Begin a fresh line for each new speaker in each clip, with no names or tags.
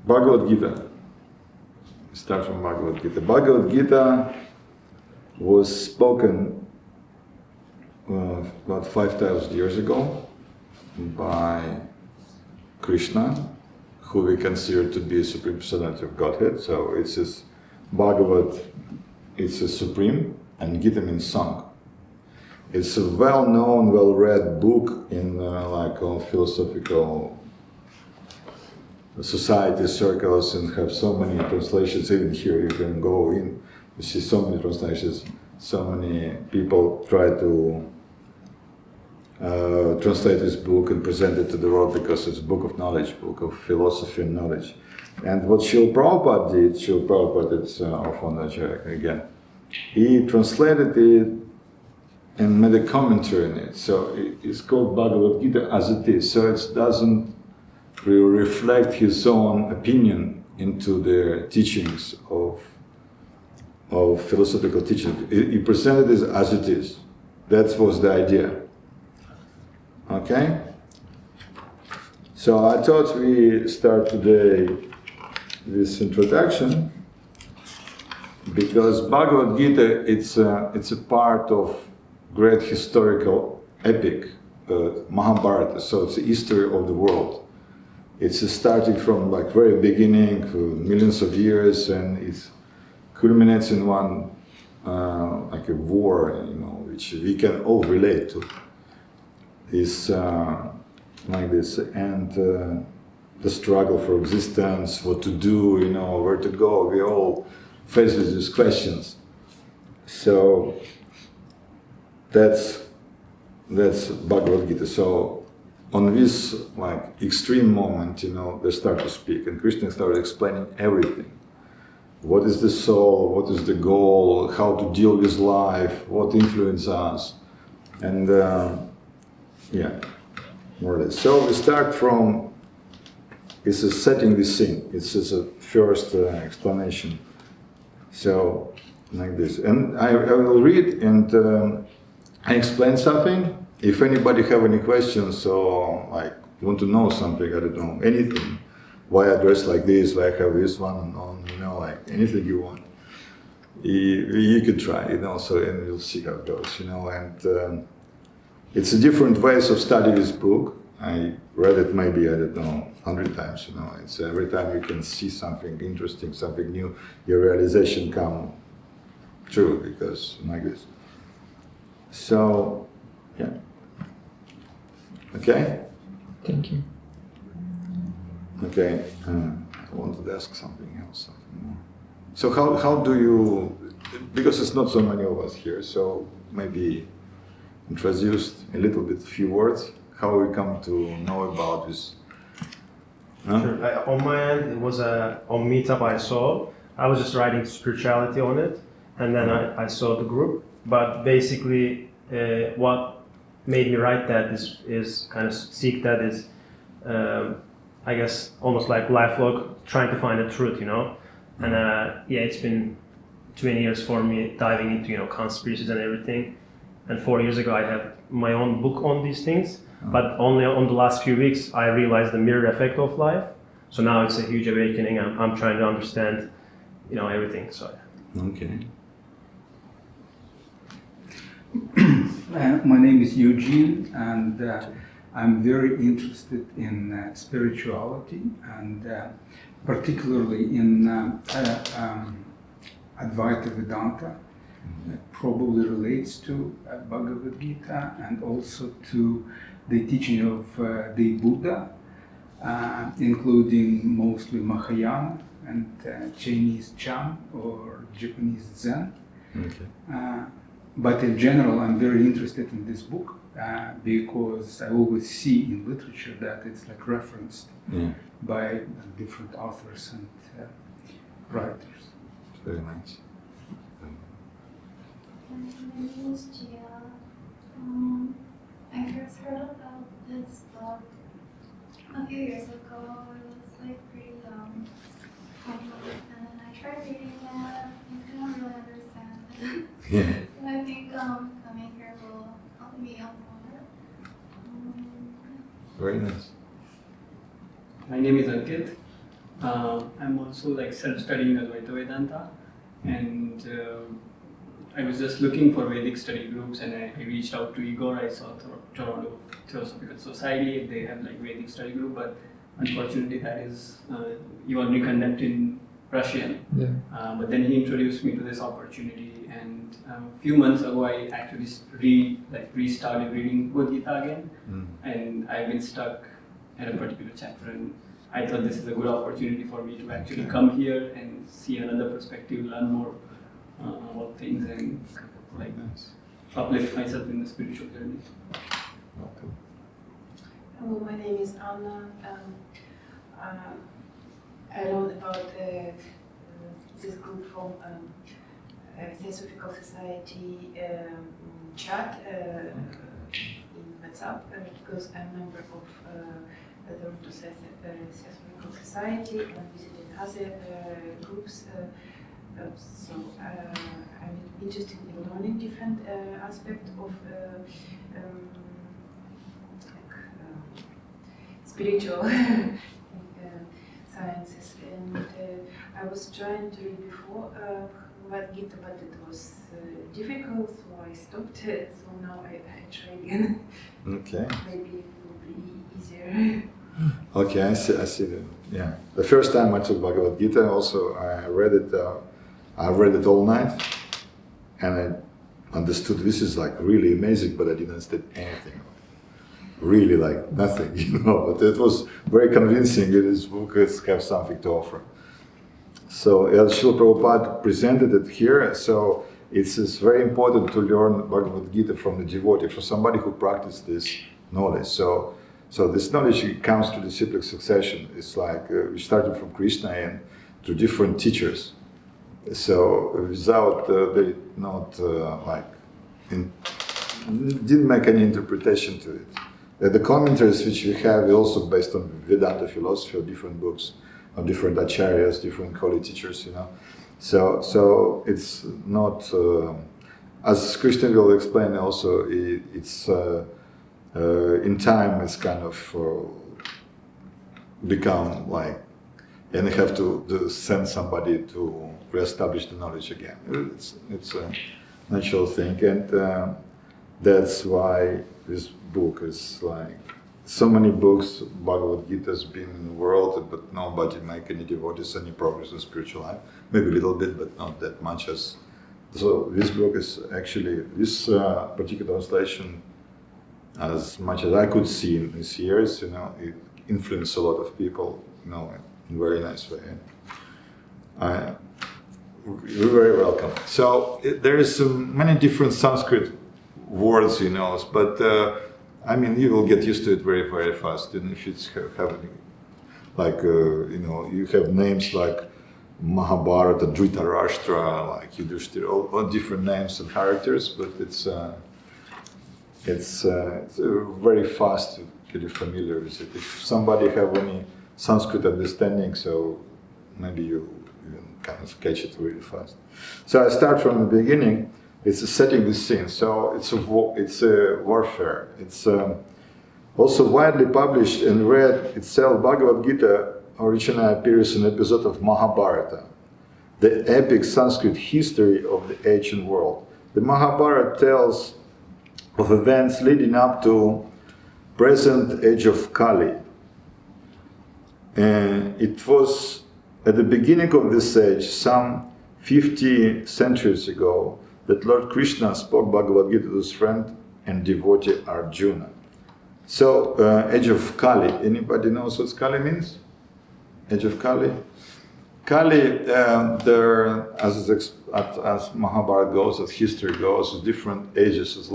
Bhagavad Gita. Start from Bhagavad Gita. Bhagavad Gita was spoken about 5,000 years ago by Krishna, who we consider to be a supreme personality of Godhead. So it says Bhagavad, it's a supreme, and Gita means song. It's a well-known, well-read book in like all philosophical society circles, and have so many translations. Even here you can go in, you see so many translations. So many people try to translate this book and present it to the world because it's a book of knowledge, book of philosophy and knowledge. And what Srila Prabhupada did, Srila Prabhupada, it's often again, he translated it and made a commentary on it. So it's called Bhagavad Gita As It Is. So it doesn't really reflect his own opinion into the teachings of philosophical teaching. He presented it as it is. That was the idea. Okay? So I thought we start today this introduction because Bhagavad Gita, it's a part of great historical epic, Mahabharata. So it's the history of the world. It's starting from like very beginning, millions of years, and it culminates in one like a war, which we can all relate to. Is like this, and the struggle for existence, what to do, where to go. We all face with these questions. So that's Bhagavad Gita. So on this like extreme moment, they start to speak, and Krishna started explaining everything. What is the soul? What is the goal? How to deal with life? What influences us? And yeah, more or less. So we start from, this is setting the scene. It's just a first explanation. So, like this. And I will read and I explain something. If anybody have any questions or like want to know something, I don't know, anything, why I dress like this, why I have this one on, like anything you want. You could try, so, and you'll see how it goes, and it's a different ways of studying this book. I read it maybe, I don't know, 100 times, It's every time you can see something interesting, something new, your realization come true, because like this. So, yeah. Okay?
Thank you.
Okay, I wanted to ask something else, something more. So how do you, because it's not so many of us here, so maybe introduced a little bit, few words, how we come to know about this.
Sure. On my end, it was on Meetup I was just writing spirituality on it, and then I saw the group. But basically, what made me write that is kind of seek that is, I guess, almost like lifelong, trying to find the truth, And yeah, it's been 20 years for me diving into, conspiracies and everything. And 4 years ago, I had my own book on these things, but only on the last few weeks, I realized the mirror effect of life. So now it's a huge awakening. I'm trying to understand, everything. So.
Okay.
My name is Eugene, and I'm very interested in spirituality, and particularly in Advaita Vedanta. Probably relates to Bhagavad Gita and also to the teaching of the Buddha, including mostly Mahayana and Chinese Chan or Japanese Zen.
Okay.
But in general, I'm very interested in this book because I always see in literature that it's like referenced by different authors and writers.
Very nice.
My name is Gia. I first heard about this book a few years ago. It was like pretty young, and I tried reading it. I couldn't really understand it.
Yeah.
So I think coming here will help me out more.
Very nice.
My name is Ankit.
I'm also like self-studying Advaita Vedanta, and I was just looking for Vedic study groups, and I reached out to Igor. I saw Toronto Theosophical Society. They have like Vedic study group, but unfortunately that is you only conduct in Russian.
Yeah.
But then he introduced me to this opportunity, and a few months ago I actually restarted reading Bhagavad Gita again, and I've been stuck at a particular chapter, and I thought this is a good opportunity for me to actually come here and see another perspective, learn more about things, and like uplift myself in the spiritual journey.
Hello, my name is Anna. I learned about this group from Theosophical Society chat in WhatsApp because I'm a member of the Toronto Theosophical Society and visited other groups. So I'm interested in learning different aspects of spiritual sciences, and I was trying to read before Bhagavad Gita, but it was difficult, so I stopped. So now I try again.
Okay.
Maybe it will be easier.
Okay, I see that. Yeah. The first time I took Bhagavad Gita, also I read it all night, and I understood this is like really amazing, but I didn't understand anything. Really like nothing, but it was very convincing. This book has something to offer. So Srila Prabhupada presented it here, so it's very important to learn Bhagavad Gita from the devotee, from somebody who practiced this knowledge. So this knowledge comes to the cyclic succession. It's like we started from Krishna and to different teachers. So without they not didn't make any interpretation to it. The commentaries which we have are also based on Vedanta philosophy of different books, of different acharyas, different holy teachers, So it's not, as Krishna will explain also, it's in time it's kind of become like, and you have to send somebody to reestablish the knowledge again. It's a natural thing, and that's why this book is like, so many books, Bhagavad Gita has been in the world, but nobody make any devotees, any progress in spiritual life. Maybe a little bit, but not that much as. So this book is actually, this particular translation, as much as I could see in these years, it influenced a lot of people, in a very nice way. You're very welcome. So there is many different Sanskrit words, but you will get used to it very, very fast. And if it's happening, like, you have names like Mahabharata, Dhritarashtra, like Yudhishthira, all different names and characters, but it's very fast to get familiar with it. If somebody have any Sanskrit understanding, so maybe you kind of catch it really fast. So I start from the beginning. It's setting the scene. So it's a warfare. It's also widely published and read itself. Bhagavad Gita originally appears in an episode of Mahabharata, the epic Sanskrit history of the ancient world. The Mahabharata tells of events leading up to present age of Kali. And it was at the beginning of this age, some 50 centuries ago, that Lord Krishna spoke Bhagavad Gita to his friend and devotee Arjuna. So, age of Kali. Anybody knows what Kali means? Age of Kali? Kali, there, as Mahabharata goes, as history goes, different ages is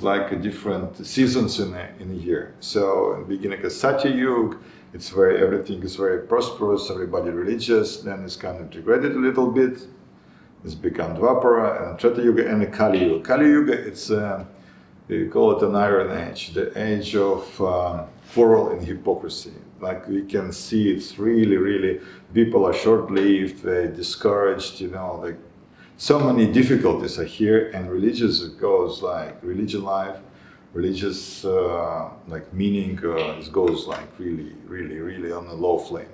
like a different seasons in a year. So, in the beginning of Satya Yuga, everything is very prosperous, everybody religious. Then it's kind of degraded a little bit. It's become Dvapara and Treta Yuga and the Kali Yuga. Kali Yuga, we call it an Iron Age, the age of quarrel and hypocrisy. Like we can see, it's really, people are short-lived, they're discouraged, so many difficulties are here, and religious goes like religion life, religious meaning, it goes like really on a low flame.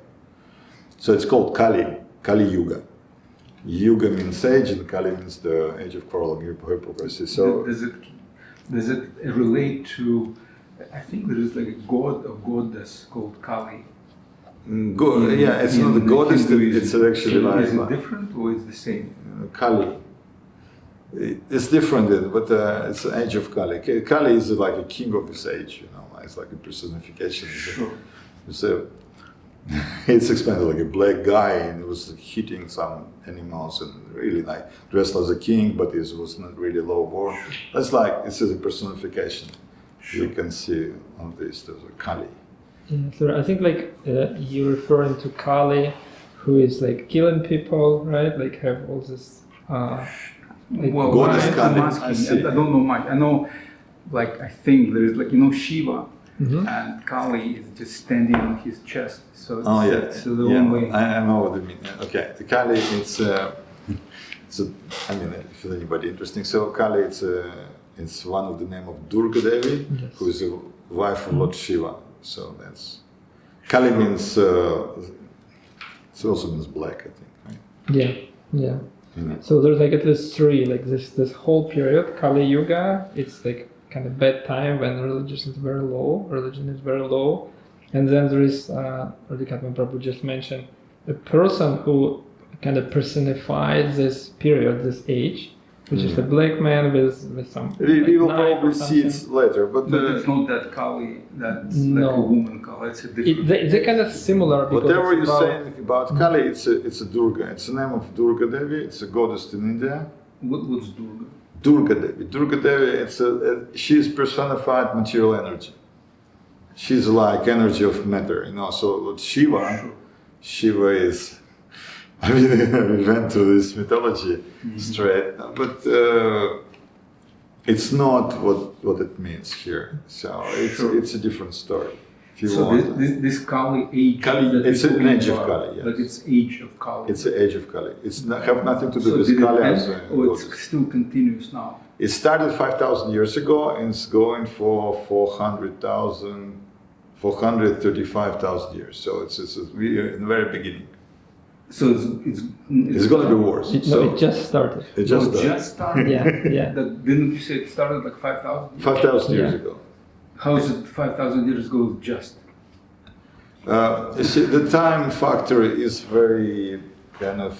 So it's called Kali Yuga. Yuga means age, and Kali means the age of quarrel and hypocrisy. So
does it relate to? I think there is like a god or goddess called Kali.
It's not a goddess. It's actually
so
like.
Is it different or is the same?
Kali. It's different, but it's the age of Kali. Kali is like a king of this age, It's like a personification.
Sure.
It's explained like a black guy, and he was hitting some animals and really like dressed as a king, but he was not really low born. That's like it's a personification. You can see on this there's a Kali.
Yeah, so I think like you're referring to Kali, who is like killing people, right? Like have all this.
Well,
goddess
I'm
Kali.
asking, I don't know much. I know, like I think there is like Shiva.
Mm-hmm.
And Kali is just standing on his chest, so it's the only.
I know what you mean. Okay, the Kali, it's if anybody interesting. So Kali, it's one of the name of Durga Devi,
Yes.
who is the wife of Lord Shiva. So that's Kali means. It also means black, I think, right?
Yeah. So there's like at least three, like this whole period, Kali Yuga. It's like kind of bad time when religion is very low, and then there is Radhikatma Prabhu just mentioned a person who kind of personifies this period, this age, which is a black man with some.
We will probably see it later, but
it's not that Kali. That's
No.
like a woman Kali. It's a different.
They're kind of similar. Because
whatever
it's
you're
about-
saying about Kali, it's a Durga. It's the name of Durga Devi. It's a goddess in India.
What's Durga?
Durga Devi. Durga Devi, she's personified material energy. She's like energy of matter, So Shiva is. I mean, we went to this mythology straight, but it's not what it means here. So it's a different story. If you
So
want.
this Kali age.
Kali,
that
it's
we're
an
talking
age of
about,
Kali, yes.
Like it's age of Kali.
It's the age of Kali. It's have nothing to do
so
with
did
Kali
it
as
end,
a
or
goddess.
it still continues now?
It started 5,000 years ago and it's going for 435,000 years. So we are in the very beginning.
So
It's going to be worse.
it just started.
It just started.
just started.
Yeah.
Didn't you say it started like 5,000?
5,000 years
Yeah.
ago.
How is it 5,000 years ago just?
You see, the time factor is very kind of,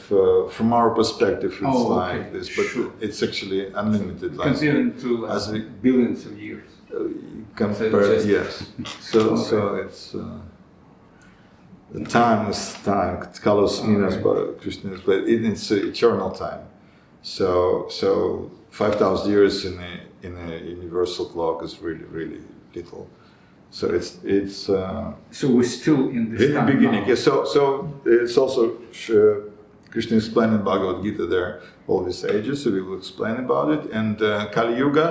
from our perspective, it's like this, but it's actually unlimited.
Comparing to
as we
billions of years.
compare,
just-
yes. So it's the time is time. Kalos Minas, but Krishna is, but it's eternal time. So 5,000 years in a universal clock is really little. So it's
So we're still in this
in the
time
beginning.
now.
Yeah, so it's also Krishna explained in Bhagavad Gita there all these ages. So we will explain about it. And Kali Yuga,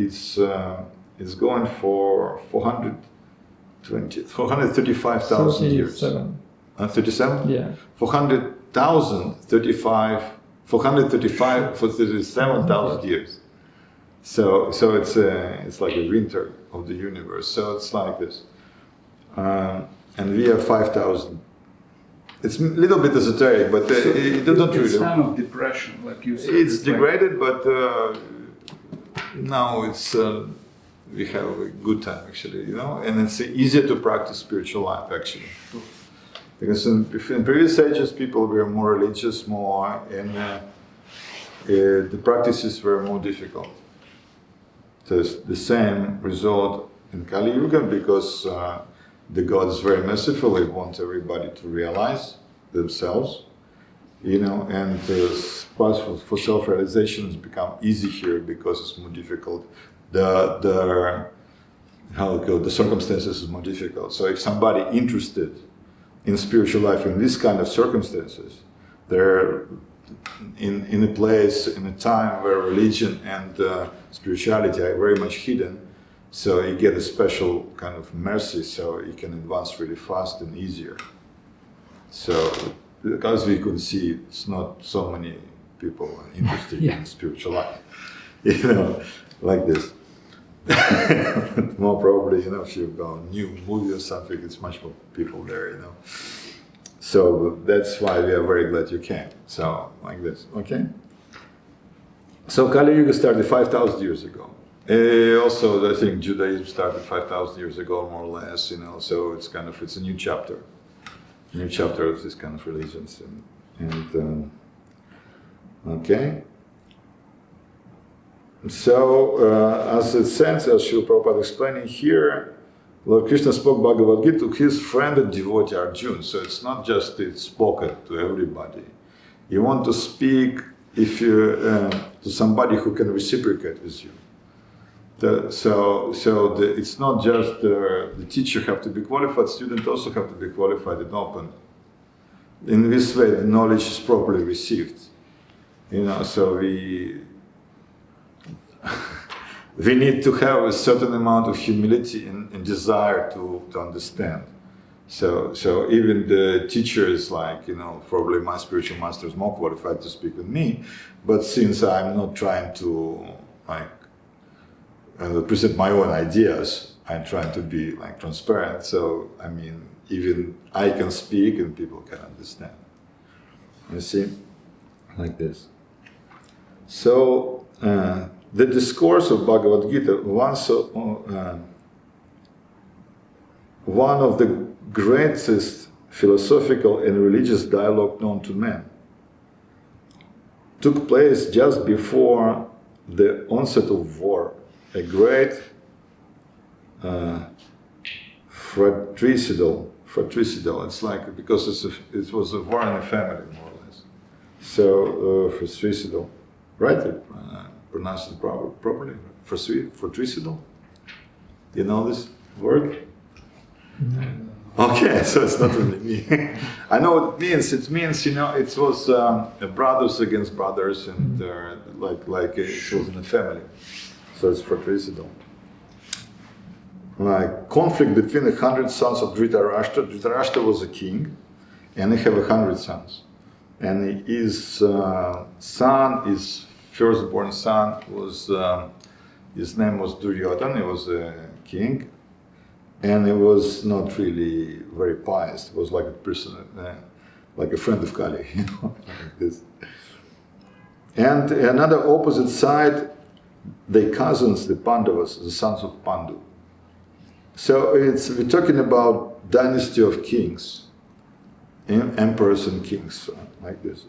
it's going for 435,000 years.
37.
37?
Yeah.
437,000 years. So it's like a winter of the universe. So it's like this, and we have 5,000. It's a little bit esoteric, but it doesn't
It's
really.
time of depression, like you said.
It's
like-
degraded, but now it's we have a good time actually, and it's easier to practice spiritual life actually. Because in previous ages, people were more religious, and the practices were more difficult. There's the same result in Kali Yuga because the God is very merciful. They want everybody to realize themselves, and the path for self-realization has become easy here because it's more difficult. The circumstances is more difficult. So if somebody interested in spiritual life in this kind of circumstances, they're in a place, in a time where religion and spirituality are very much hidden, so you get a special kind of mercy, so you can advance really fast and easier. So, because we can see, it's not so many people interested in spiritual life, like this. More probably, if you've got a new movie or something, it's much more people there, So that's why we are very glad you came. So like this, okay? So Kali Yuga started 5,000 years ago. Also, I think Judaism started 5,000 years ago, more or less. So it's it's a new chapter of this kind of religions. Okay. So, as it says, as Srila Prabhupada explaining here, Lord Krishna spoke Bhagavad Gita to his friend and devotee Arjuna. So it's not just it's spoken to everybody. You want to speak to somebody who can reciprocate with you. It's not just the teacher have to be qualified, student also have to be qualified and open. In this way, the knowledge is properly received. So we need to have a certain amount of humility and desire to understand. So even the teacher is probably my spiritual master is more qualified to speak with me, but since I'm not trying to present my own ideas, I'm trying to be transparent. So even I can speak and people can understand. You see, like this. So the discourse of Bhagavad Gita, one of the greatest philosophical and religious dialogue known to man, took place just before the onset of war. A great fratricidal. It's because it was a war in a family, more or less. So fratricidal, right? Pronounce it properly. Fratricidal. You know this word? Okay, so it's not really me. I know what it means. It means, it was brothers against brothers, and it was in a family. So it's fratricidal. Conflict between 100 sons of Dhritarashtra. Dhritarashtra was a king, and he had 100 sons. And his firstborn son was, his name was Duryodhana. He was a king. And he was not really very pious. He was like a person, like a friend of Kali, like this. And another opposite side, the cousins, the Pandavas, the sons of Pandu. So we're talking about dynasty of kings, emperors and kings, like this.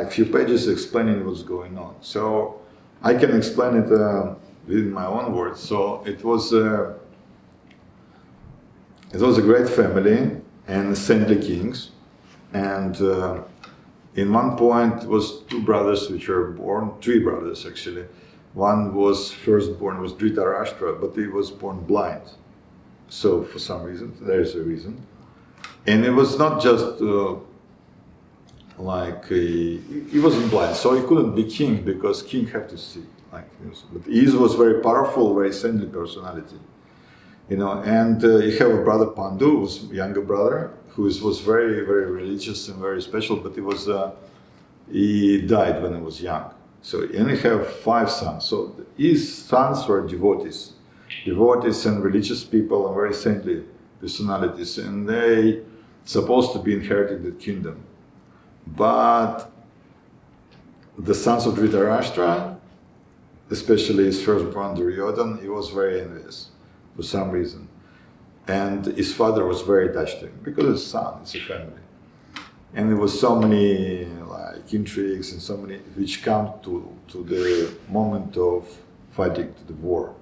Few pages explaining what's going on. So I can explain it in my own words. So it was a great family and saintly kings, and in one point was two brothers which were born, three brothers actually. One was firstborn was Dhritarashtra, but he was born blind. So for some reason, there is a reason, and it was not just he wasn't blind, so he couldn't be king because king have to see. But he was very powerful, very saintly personality, And you have a brother Pandu, who's younger brother, who was very, very religious and very special. But he died when he was young. So he only have 5 sons. So his sons were devotees and religious people and very saintly personalities, and they supposed to be inheriting the kingdom. But the sons of Dhritarashtra, especially his firstborn Duryodhana, he was very envious for some reason. And his father was very attached to him because his son, it's a family. And there was so many intrigues and so many which come to the moment of fighting to the war.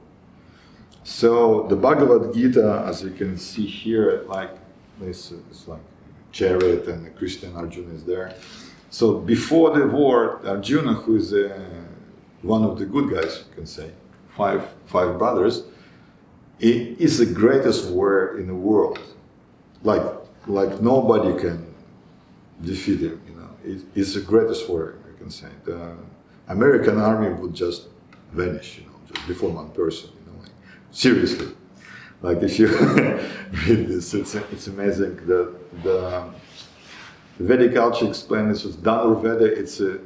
So the Bhagavad Gita, as you can see here, it's like chariot and Krishna and Arjuna is there. So before the war, Arjuna, who is one of the good guys, you can say, five brothers, he is the greatest warrior in the world. Like nobody can defeat him. He's the greatest warrior, you can say. The American army would just vanish, just before one person. Seriously, if you read this, it's amazing. The Vedic culture explains this as Dhanurveda.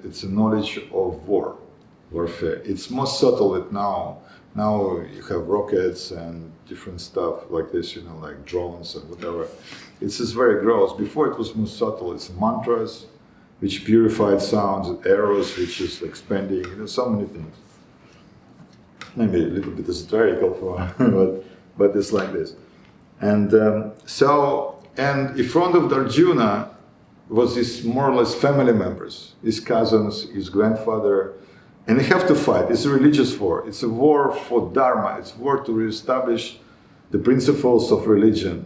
It's a knowledge of warfare. It's more subtle now Now you have rockets and different stuff like this, you know, like drones and whatever. It's just very gross. Before it was more subtle. It's mantras, which purified sounds, arrows, which is expanding, you know, so many things. Maybe a little bit esoterical for, but it's like this. And and in front of Arjuna was his more or less family members, his cousins, his grandfather, and they have to fight. It's a religious war. It's a war for dharma. It's a war to reestablish the principles of religion,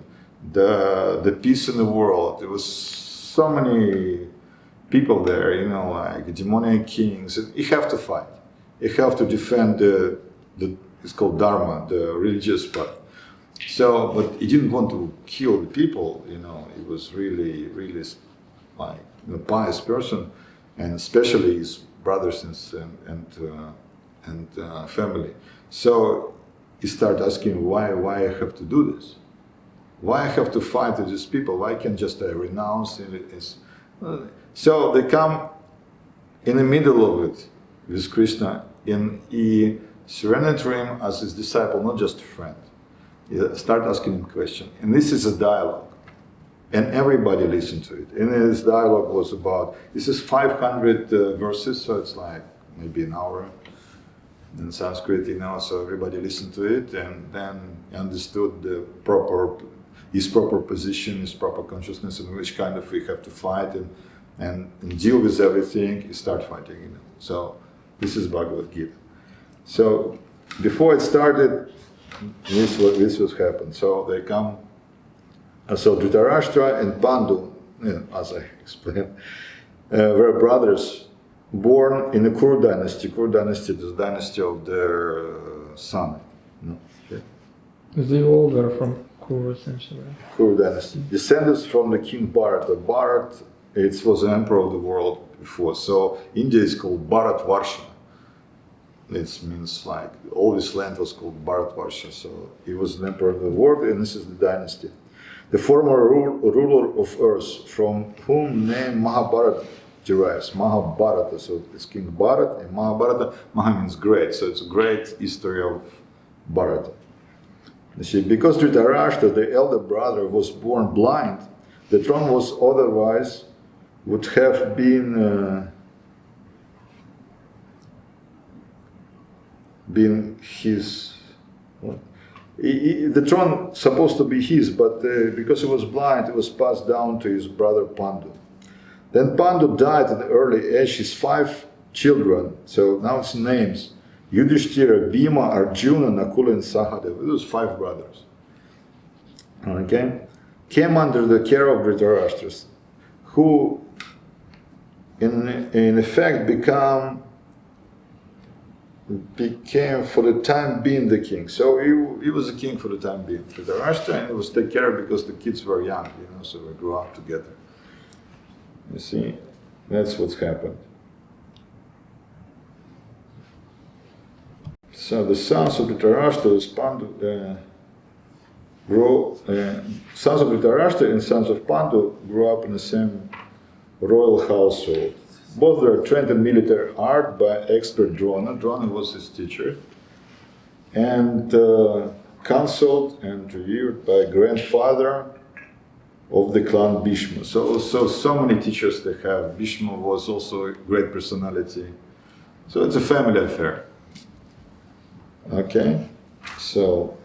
the peace in the world. There was so many people there, you know, like demonic kings. You have to fight. You have to defend the it's called dharma, the religious part. So, but he didn't want to kill the people, you know. He was really, really like a pious person, and especially his brothers and family. So he started asking, why I have to do this? Why I have to fight with these people? Why can't just renounce it? So they come in the middle of it with Krishna, and he surrendered to him as his disciple, not just a friend. He started asking him questions, and this is a dialogue, and everybody listened to it. And his dialogue was about, this is 500 verses, so it's like maybe an hour in Sanskrit, you know, so everybody listened to it, and then understood his proper position, his proper consciousness, and which kind of we have to fight and deal with everything. You start fighting, you know. So this is Bhagavad Gita. So before it started, this was happened. So they come. So Dhritarashtra and Pandu, as I explained, were brothers born in the Kuru dynasty. Kuru dynasty is the dynasty of their son. No? Okay.
They all were from Kuru, essentially.
Kuru dynasty. Descendants from the king Bharata. Bharat, it was the emperor of the world before. So India is called Bharatvarsha. It means like all this land was called Bharatvarsha. So he was the emperor of the world, and this is the dynasty. The former ruler of earth, from whom name Mahabharata derives. Mahabharata, so it's King Bharat, and Mahabharata, Maha means great, so it's a great history of Bharata. You see, because Dhritarashtra, the elder brother, was born blind, the throne was otherwise would have been his. The throne supposed to be his, but because he was blind, it was passed down to his brother Pandu. Then Pandu died at an early age. His 5 children, so now it's names: Yudhishthira, Bhima, Arjuna, Nakula, and Sahadeva. Those 5 brothers. Okay, came under the care of Dhritarashtra, who, in effect, became for the time being the king. So he was a king for the time being. Dhritarashtra, and he was taken care of because the kids were young, you know, so we grew up together. You see, that's what's happened. So the sons of Dhritarashtra, sons of Dhritarashtra and sons of Pandu grew up in the same royal household. Both were trained in military art by expert Drona. Drona was his teacher, and counseled and revered by grandfather of the clan Bhishma. So many teachers they have. Bhishma was also a great personality. So it's a family affair. Okay, so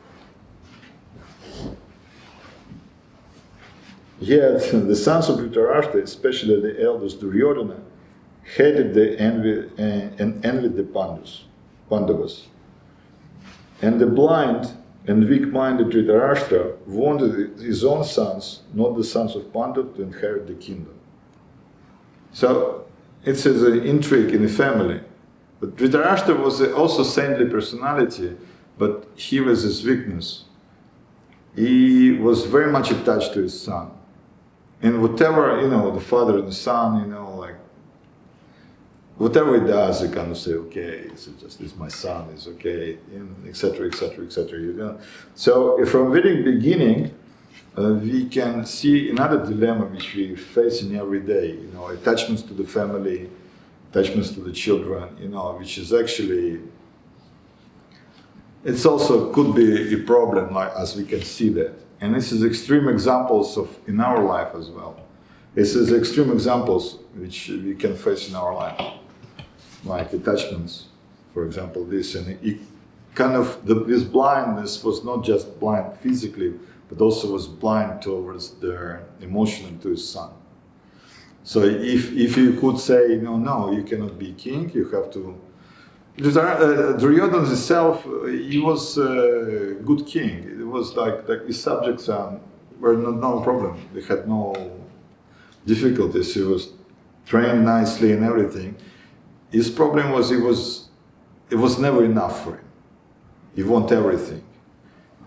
yet the sons of Dhritarashtra, especially the eldest Duryodhana, hated the envy and envied the Pandavas. And the blind and weak-minded Dhritarashtra wanted his own sons, not the sons of Pandu, to inherit the kingdom. So it's an intrigue in the family. But Dhritarashtra was also a saintly personality, but he was his weakness. He was very much attached to his son. And whatever, you know, the father and the son, you know, like, whatever he does, he kind of say, okay, it's my son, it's okay, etc., etc., etc. You know? So from very beginning, we can see another dilemma which we face in every day, you know, attachments to the family, attachments to the children, you know, which is actually it's also could be a problem, like as we can see that. And this is extreme examples of in our life as well. This is extreme examples which we can face in our life, like attachments, for example. This and it kind of this blindness was not just blind physically, but also was blind towards their emotion to his son. So if you could say no, you cannot be king, you have to. Duryodhana himself, he was a good king. It was like his subjects were no problem. They had no difficulties. He was trained nicely and everything. His problem was it was never enough for him. He wanted everything,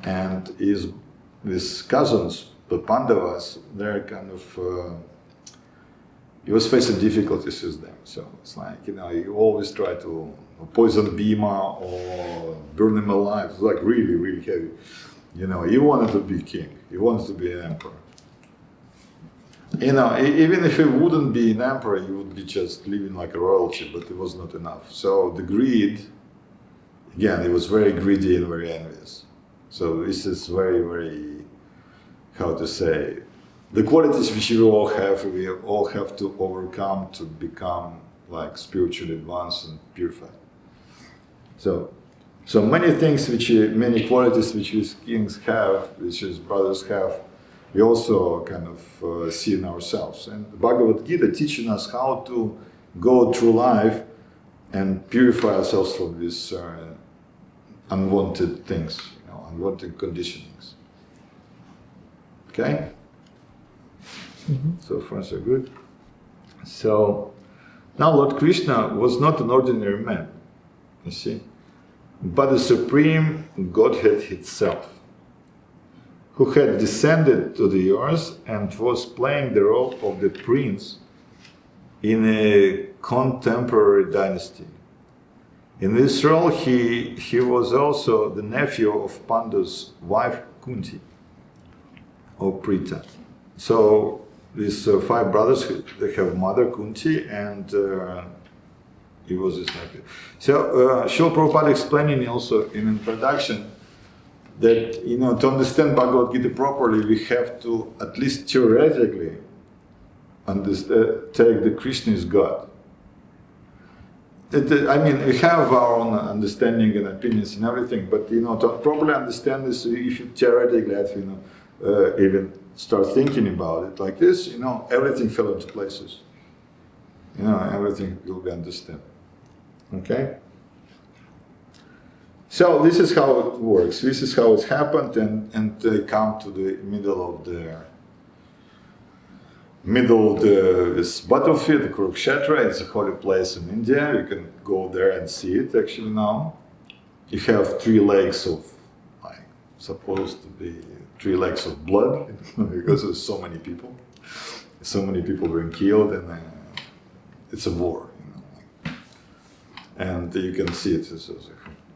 and his cousins, the Pandavas, they're kind of. He was facing difficulties with them. So it's like you always try to poison Bhima or burn him alive. It's like really, really heavy. He wanted to be king. He wanted to be an emperor. Even if he wouldn't be an emperor, he would be just living like a royalty, but it was not enough. So the greed, again, he was very greedy and very envious. So this is very, very, how to say, the qualities which we all have to overcome to become like spiritually advanced and purified. So many things many qualities which his kings have, which his brothers have, we also kind of see in ourselves. And the Bhagavad Gita teaching us how to go through life and purify ourselves from these unwanted things, unwanted conditionings. Okay? Mm-hmm. So far so good. So now Lord Krishna was not an ordinary man, you see, but the supreme Godhead itself, who had descended to the earth and was playing the role of the prince in a contemporary dynasty. In this role, he was also the nephew of Pandu's wife Kunti, or Prita. So these 5 brothers, they have mother Kunti, and he was his nephew. So Srila Prabhupada explaining also in introduction that to understand Bhagavad Gita properly, we have to at least theoretically take the Krishna is God. We have our own understanding and opinions and everything, but to properly understand this, if you theoretically have even start thinking about it like this, everything fell into places. Everything will be understood. Okay? So this is how it works. This is how it happened, and they come to the middle of this battlefield, the Kurukshetra. It's a holy place in India. You can go there and see it actually now. You have 3 lakes of, supposed to be 3 lakes of blood, because there's so many people. So many people were killed, and it's a war. And you can see it.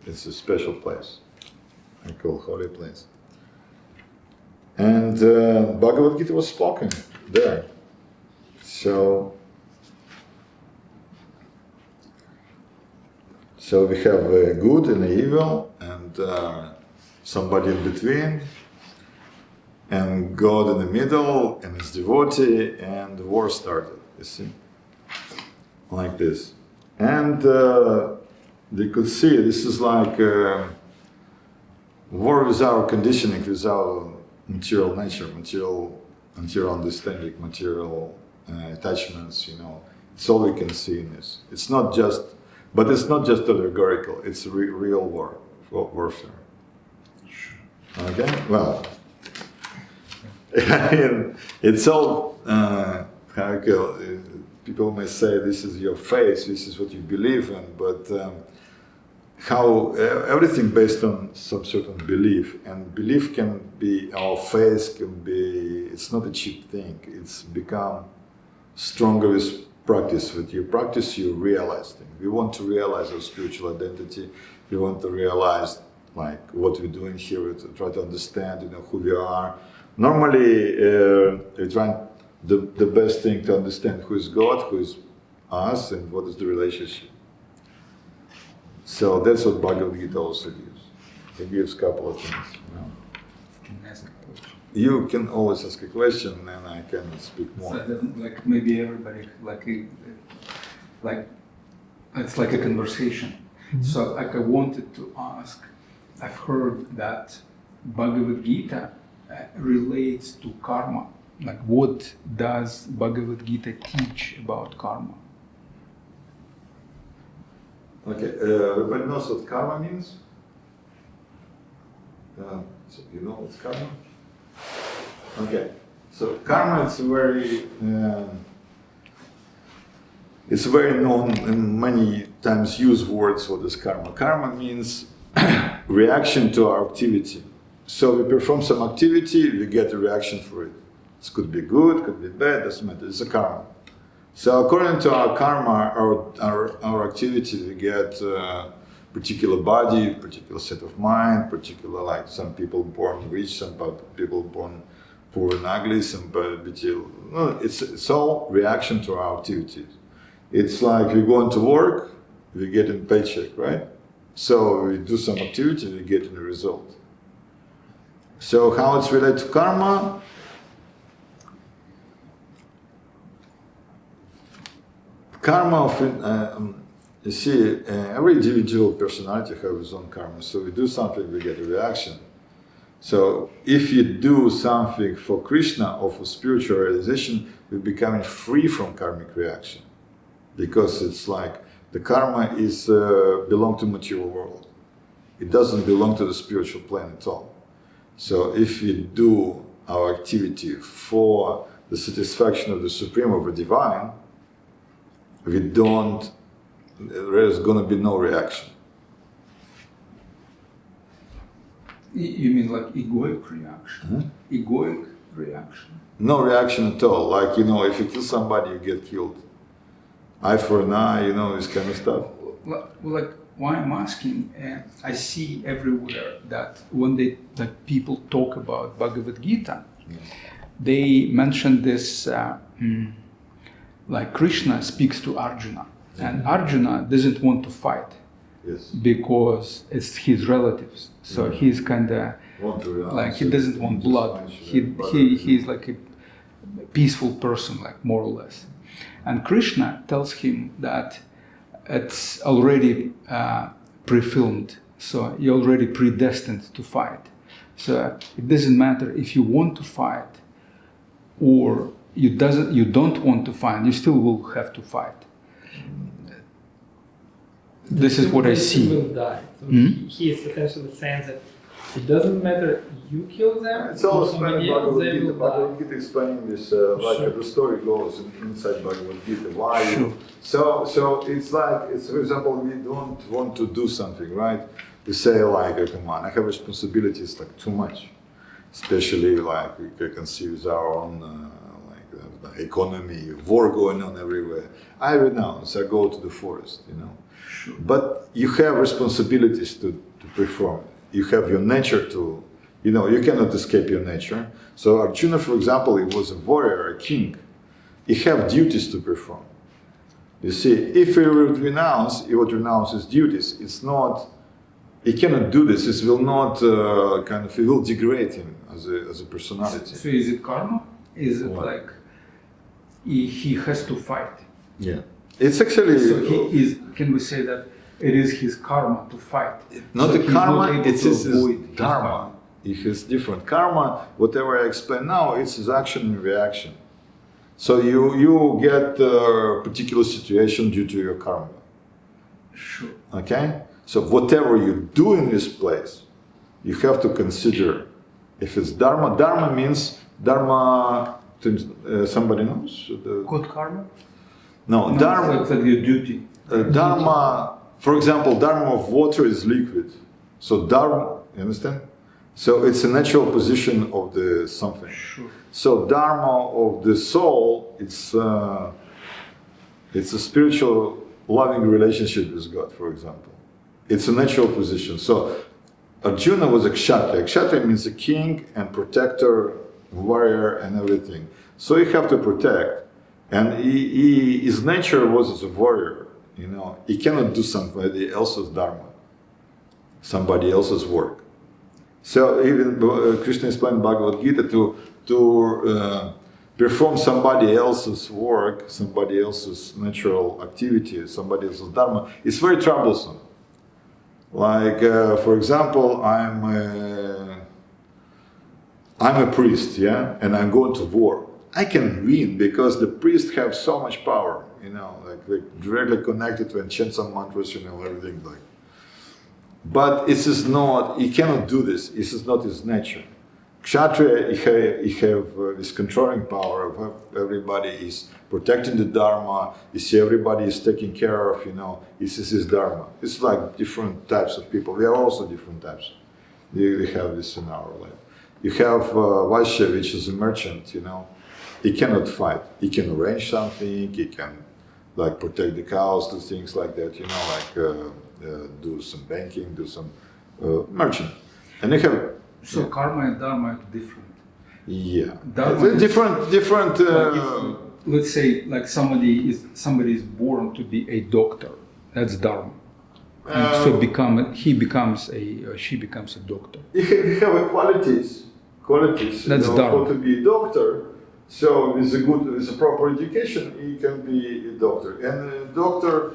It's a special place. I call holy place. And Bhagavad Gita was spoken there. So we have a good and a evil, and somebody in between, and God in the middle, and his devotee, and the war started, you see, like this. And they could see this is like war with our conditioning, with our material nature, material understanding, material attachments, It's all we can see in this. It's not just allegorical, it's real warfare. Okay? Well, it's all, people may say this is your faith, this is what you believe in, but how everything based on some certain belief, and belief can be, our faith can be, it's not a cheap thing, it's become stronger with practice. With your practice, you realize things. We want to realize our spiritual identity, we want to realize what we're doing here, to try to understand who we are. Normally we're trying the best thing to understand who is God, who is us, and what is the relationship. So that's what Bhagavad Gita also gives. He gives a couple of things.
Can I ask a question?
You can always ask a question, and I can speak more.
So that, like maybe everybody like it's like a conversation. So like I wanted to ask, I've heard that Bhagavad Gita relates to karma. Like what does Bhagavad Gita teach about karma?
Okay, everybody knows what karma means? So you know what's karma? Okay, so karma is it's very known and many times used words. What is karma? Karma means reaction to our activity. So we perform some activity, we get a reaction for it. It could be good, could be bad, doesn't matter. It's a karma. So according to our karma, our activity, we get particular body, particular set of mind, particular, like some people born rich, some people born poor and ugly, some people, no, it's all reaction to our activities. It's like we go into work, we get a paycheck, right? So we do some activity, we get a result. So how it's related to karma? Karma, you see, every individual personality has his own karma. So we do something, we get a reaction. So if you do something for Krishna or for spiritual realization, we're becoming free from karmic reaction. Because it's like the karma is belong to material world. It doesn't belong to the spiritual plane at all. So if we do our activity for the satisfaction of the Supreme, of the Divine, there's going to be no reaction.
You mean like egoic reaction? Egoic reaction?
No reaction at all. Like, if you kill somebody, you get killed. Eye for an eye, this kind of stuff.
Well, like, why I'm asking, I see everywhere that when people talk about Bhagavad Gita, they mention this, like Krishna speaks to Arjuna, and Arjuna doesn't want to fight because it's his relatives. So he's kind of like, he doesn't want blood. He's like a peaceful person, like more or less. And Krishna tells him that it's already pre-filmed, so you're already predestined to fight. So it doesn't matter if you want to fight or you don't want to fight, you still will have to fight. This is what I see.
He will die. So he is essentially saying that it doesn't matter you kill them.
It's all
or somebody
explained
else,
Bhagavad
they
Gita.
will die.
Bhagavad Gita explaining this, the story goes inside Bhagavad Gita. Why?
Sure.
So it's like, for example, we don't want to do something, right? We say like, come on, I have responsibilities like too much. Especially like we can see with our own economy, war going on everywhere. I renounce, I go to the forest,
Sure.
But you have responsibilities to perform. You have your nature to, you cannot escape your nature. So Arjuna, for example, he was a warrior, a king. He have duties to perform. You see, if he would renounce, he would renounce his duties. It's not, he cannot do this. It will not it will degrade him as a personality.
So is it karma? Is it
What?
like he has to fight?
Yeah. It's actually...
So he is, can we say that it is his karma to fight?
Not
So
the
he's
karma,
not able
it's
to
his
avoid his
dharma.
karma.
It has different. Karma, whatever I explain now, it's his action and reaction. So you get a particular situation due to your karma.
Sure.
Okay? So whatever you do in this place, you have to consider if it's dharma. Dharma means, dharma, somebody knows?
Good karma?
No, dharma.
It's like your duty.
Dharma, for example, dharma of water is liquid. So dharma, you understand? So it's a natural position of the something.
Sure.
So dharma of the soul, it's a spiritual loving relationship with God, for example. It's a natural position. So Arjuna was a kshatriya. Kshatriya means a king and protector, warrior and everything. So you have to protect. And his nature was as a warrior, He cannot do somebody else's dharma, somebody else's work. So even Krishna explained Bhagavad Gita to perform somebody else's work, somebody else's natural activity, somebody else's dharma, it's very troublesome. Like, for example, I'm a priest, yeah, and I'm going to war. I can win because the priests have so much power, you know, like directly connected to and chant some mantras, you know, everything like. But it is not. He cannot do this. This is not his nature. Kshatriya, he have this controlling power of everybody is protecting the dharma. You see, everybody is taken care of. You know, this is his dharma. It's like different types of people. We are also different types. We have this in our life. You have Vaishya, which is a merchant. You know, he cannot fight. He can arrange something. He can like protect the cows, do things like that. You know, like do some banking, do some merchant, and they have.
So karma and dharma are different.
Yeah,
Dharma
it's different.
Like let's say, like somebody is born to be a doctor. That's dharma. And so she becomes a doctor.
You have qualities.
That's
how to be a doctor. So with a proper education, he can be a doctor. And a doctor,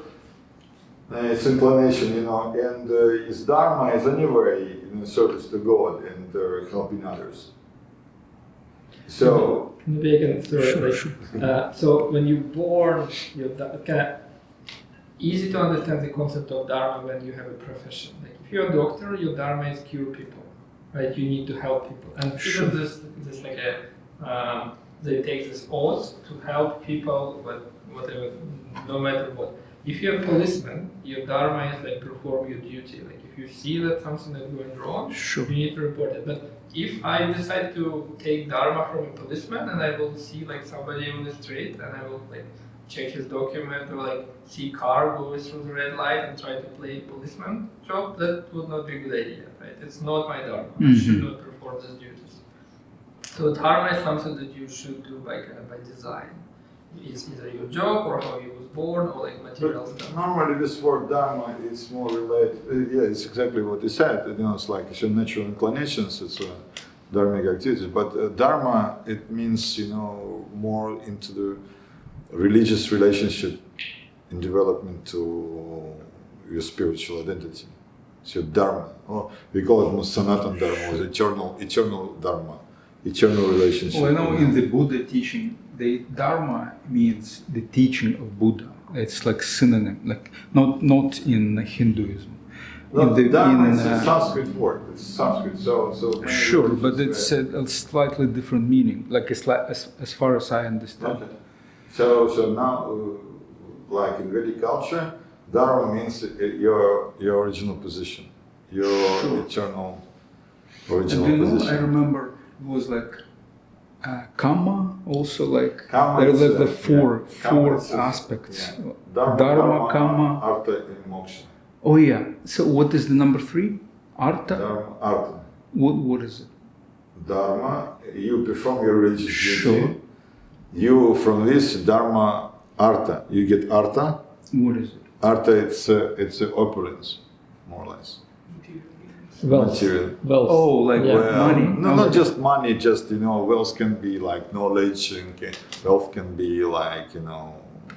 it's inclination, you know, and his dharma is anyway in service to God and helping others. So
maybe I can throw it. So when you're born, you're kind of easy to understand the concept of dharma when you have a profession. Like if you're a doctor, your dharma is cure people, right? You need to help people, and even this like a they take this oath to help people, but whatever, no matter what. If you're a policeman, your dharma is like perform your duty. Like if you see that something is going wrong, you need to report it. But if I decide to take dharma from a policeman and I will see like somebody on the street and I will like check his document or like see car goes through the red light and try to play policeman job, that would not be a good idea, right? It's not my dharma. I should not perform these duties. So dharma is something that you should do by design. It's either your job or how you was born or like material stuff.
Normally this word dharma is more related, yeah, it's exactly what you said, you know, it's like it's your natural inclinations, it's dharmic activities, but dharma, it means, you know, more into the religious relationship in development to your spiritual identity. It's your dharma, we call it sanatan dharma, or eternal dharma, eternal relationship.
Well, I know in the Buddha teaching, the dharma means the teaching of Buddha. It's like synonym, like not in Hinduism.
No, dharma is a Sanskrit word. It's Sanskrit, so
sure, but it's a slightly different meaning. Like as far as I understand.
Okay. So now, like in Vedic culture, dharma means your original position, your eternal original position.
I remember it was like. Karma also like
karma
there are like the four
karma
aspects.
Yeah.
Dharma, karma,
artha, and moksha.
Oh yeah. So what is the number 3? Artha.
Dharma, artha.
What is it?
Dharma. You perform your religious duty. You from this dharma artha. You get artha.
What is it?
Artha. It's opulence, more or less.
Material. Wealth.
Oh, like money.
No, not just money. Just wealth can be like knowledge, and wealth can be like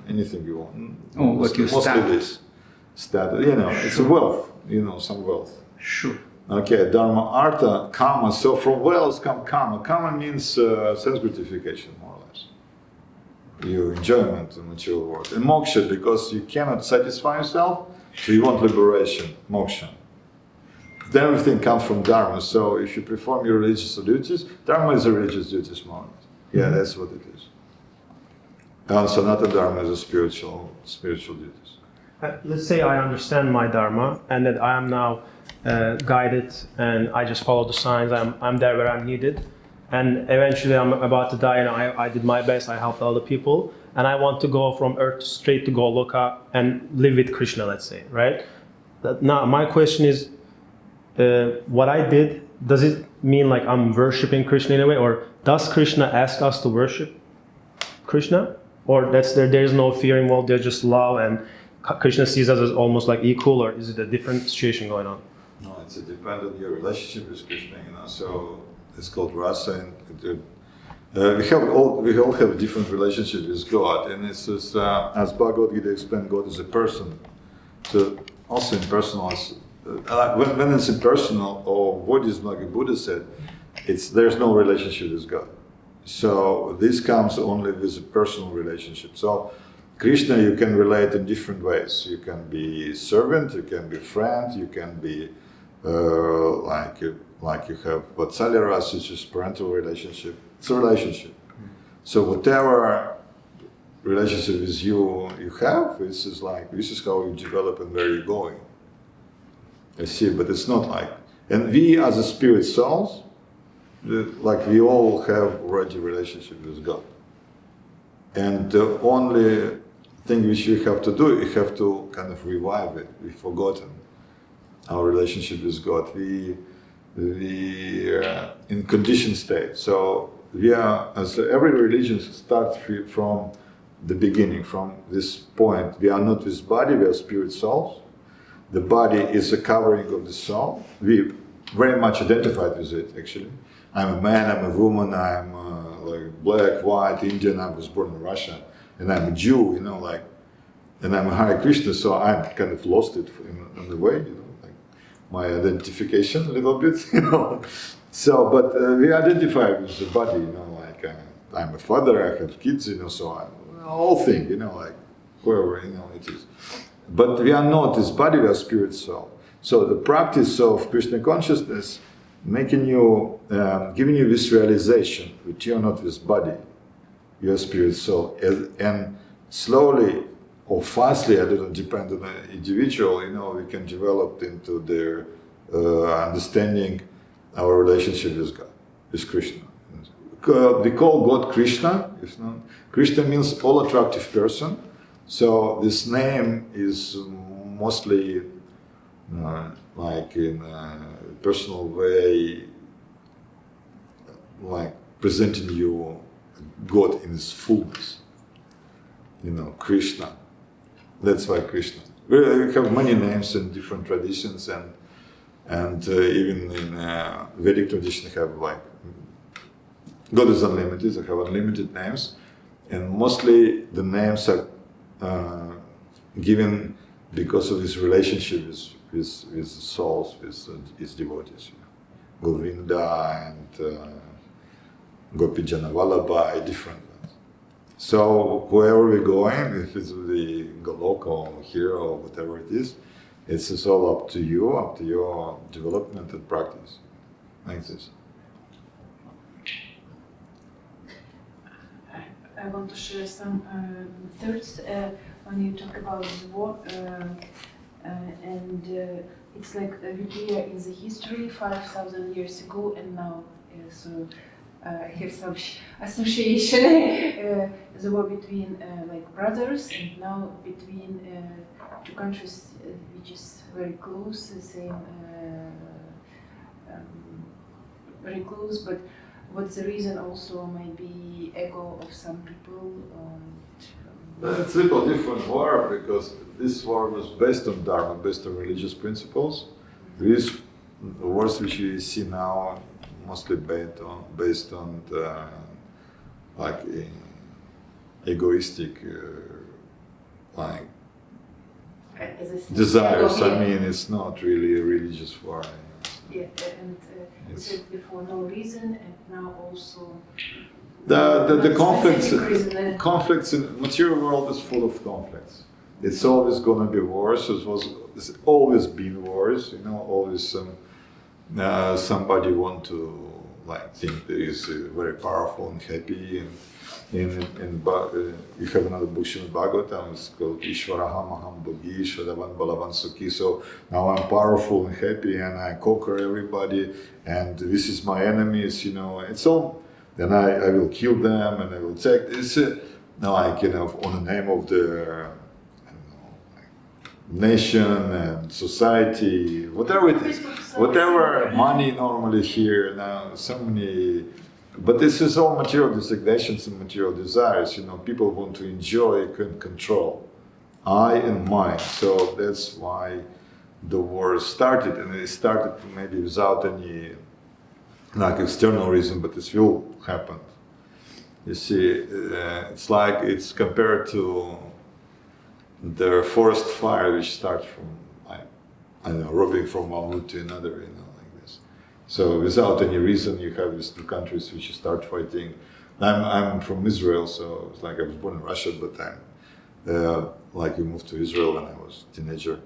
anything you want.
Oh, like your status.
Status. It's a wealth. Some wealth.
Sure.
Okay, dharma, artha, karma. So from wealth come karma. Karma means sense gratification, more or less. Your enjoyment in material world. And moksha, because you cannot satisfy yourself, so you want liberation, moksha. Then everything comes from dharma. So if you perform your religious duties, dharma is a religious duties moment. Yeah, that's what it is. And sanatana dharma is a spiritual duties.
Let's say I understand my dharma and that I am now guided and I just follow the signs. I'm there where I'm needed, and eventually I'm about to die and I did my best. I helped other people, and I want to go from Earth straight to Goloka and live with Krishna. Let's say, right? Now my question is. What I did, does it mean like I'm worshipping Krishna in a way, or does Krishna ask us to worship Krishna, or there's no fear involved, there's just love and Krishna sees us as almost like equal, or is it a different situation going on?
No, it's a depend on your relationship with Krishna, you know. So it's called rasa, and we all have a different relationship with God, and it's just, as Bhagavad Gita explained, God is a person. So also impersonal. When it's impersonal, or what is like Buddha said, there's no relationship with God. So this comes only with a personal relationship. So Krishna you can relate in different ways. You can be servant, you can be friend, you can be like you have Vatsalya Rasa, which is parental relationship. It's a relationship. So whatever relationship with you have, this is how you develop and where you're going. I see, but it's not like, and we as a spirit souls, like we all have already relationship with God. And the only thing which you have to do, you have to kind of revive it. We've forgotten our relationship with God. We are in conditioned state. So we are, as every religion starts from the beginning, from this point. We are not this body, we are spirit souls. The body is a covering of the soul. We very much identified with it, actually. I'm a man, I'm a woman, I'm like black, white, Indian, I was born in Russia, and I'm a Jew, you know, like, and I'm a Hare Krishna, so I kind of lost it in the way, you know, like my identification a little bit, you know. So, but we identify with the body, you know, like I'm a father, I have kids, you know, so I'm all thing, you know, like whoever, you know, it is. But we are not this body, we are spirit soul. So the practice of Krishna consciousness making you, giving you this realization that you are not this body, you are spirit soul, and slowly or fastly, I don't depend on the individual, you know, we can develop into their understanding our relationship with God, with Krishna. We call God Krishna. Krishna means all attractive person. So this name is mostly like in a personal way, like presenting you God in his fullness. You know, Krishna. That's why Krishna. We have many names in different traditions, and even in Vedic tradition have like God is unlimited. They have unlimited names, and mostly the names are given because of his relationship with souls, with his devotees. Govinda and Gopijana Vallabha, different ones. So wherever we're going, if it's the Goloka or here or whatever it is, it's all up to you, up to your development and practice. Like this.
I want to share some thoughts when you talk about the war, and it's like we hear in the history 5,000 years ago and now. So I have some association. The war between like brothers, and now between two countries which is very close, the same, very close, but. What's the reason also might be ego of some people?
It's a little different war because this war was based on dharma, based on religious principles. These wars which we see now mostly based on the, like egoistic like desires. I mean, it's not really a religious war.
Yeah, and you said before no reason, and now also
the conflicts in material world is full of conflicts. It's always going to be wars. It's always been wars. You know, always somebody want to like think there is very powerful and happy. And you have another book in Bhagavatam, it's called Ishvaraham Aham Bhogi, Shadavan Balavan Sukhi. So now I'm powerful and happy and I conquer everybody and this is my enemies, you know, it's all, then I will kill them and I will take this, like, you know, on the name of the, I don't know, like nation and society, whatever it is, whatever money normally here now, so many. But this is all material designations and material desires. You know, people want to enjoy and control, I and mine. So that's why the war started, and it started maybe without any like external reason, but this will happen. You see, it's like it's compared to the forest fire, which starts from I don't know, robbing from one wood to another, like this. So without any reason, you have these two countries which start fighting. I'm from Israel, so it's like I was born in Russia, but like we moved to Israel when I was a teenager.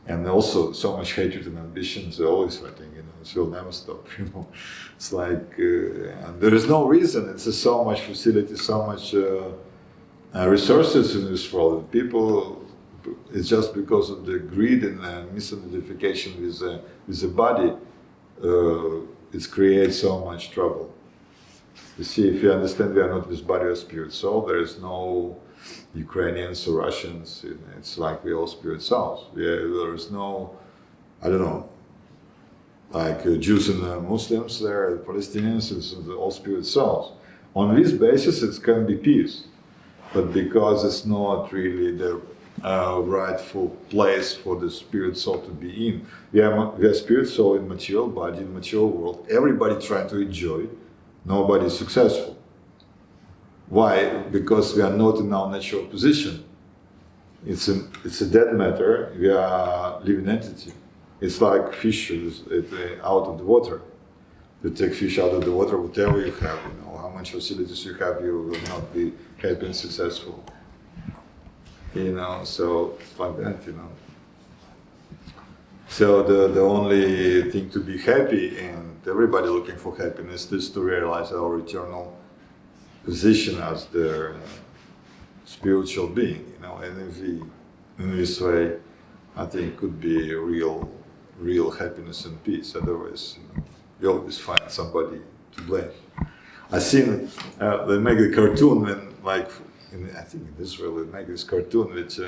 And also so much hatred and ambitions, they're always fighting, it will never stop, It's like, and there is no reason, it's so much facility, so much resources in this world. People, it's just because of the greed and misidentification with the body, it creates so much trouble. You see, if you understand we are not this body or spirit soul, there is no Ukrainians or Russians, it's like we all spirit souls. There is no, I don't know, like Jews and Muslims, there, Palestinians, it's all spirit souls. On this basis, it can be peace, but because it's not really the rightful place for the spirit soul to be in. We are spirit soul in material body, in material world. Everybody trying to enjoy, nobody is successful. Why? Because we are not in our natural position. It's a dead matter. We are living entity. It's like fish out of the water. You take fish out of the water, whatever you have, how much facilities you have, you will not be happy and successful. So it's like that, So the only thing to be happy, and everybody looking for happiness, is to realize our eternal position as the spiritual being, and if we, in this way, I think could be real happiness and peace. Otherwise, we always find somebody to blame. I seen they make a cartoon when, like, I think in Israel they make this cartoon which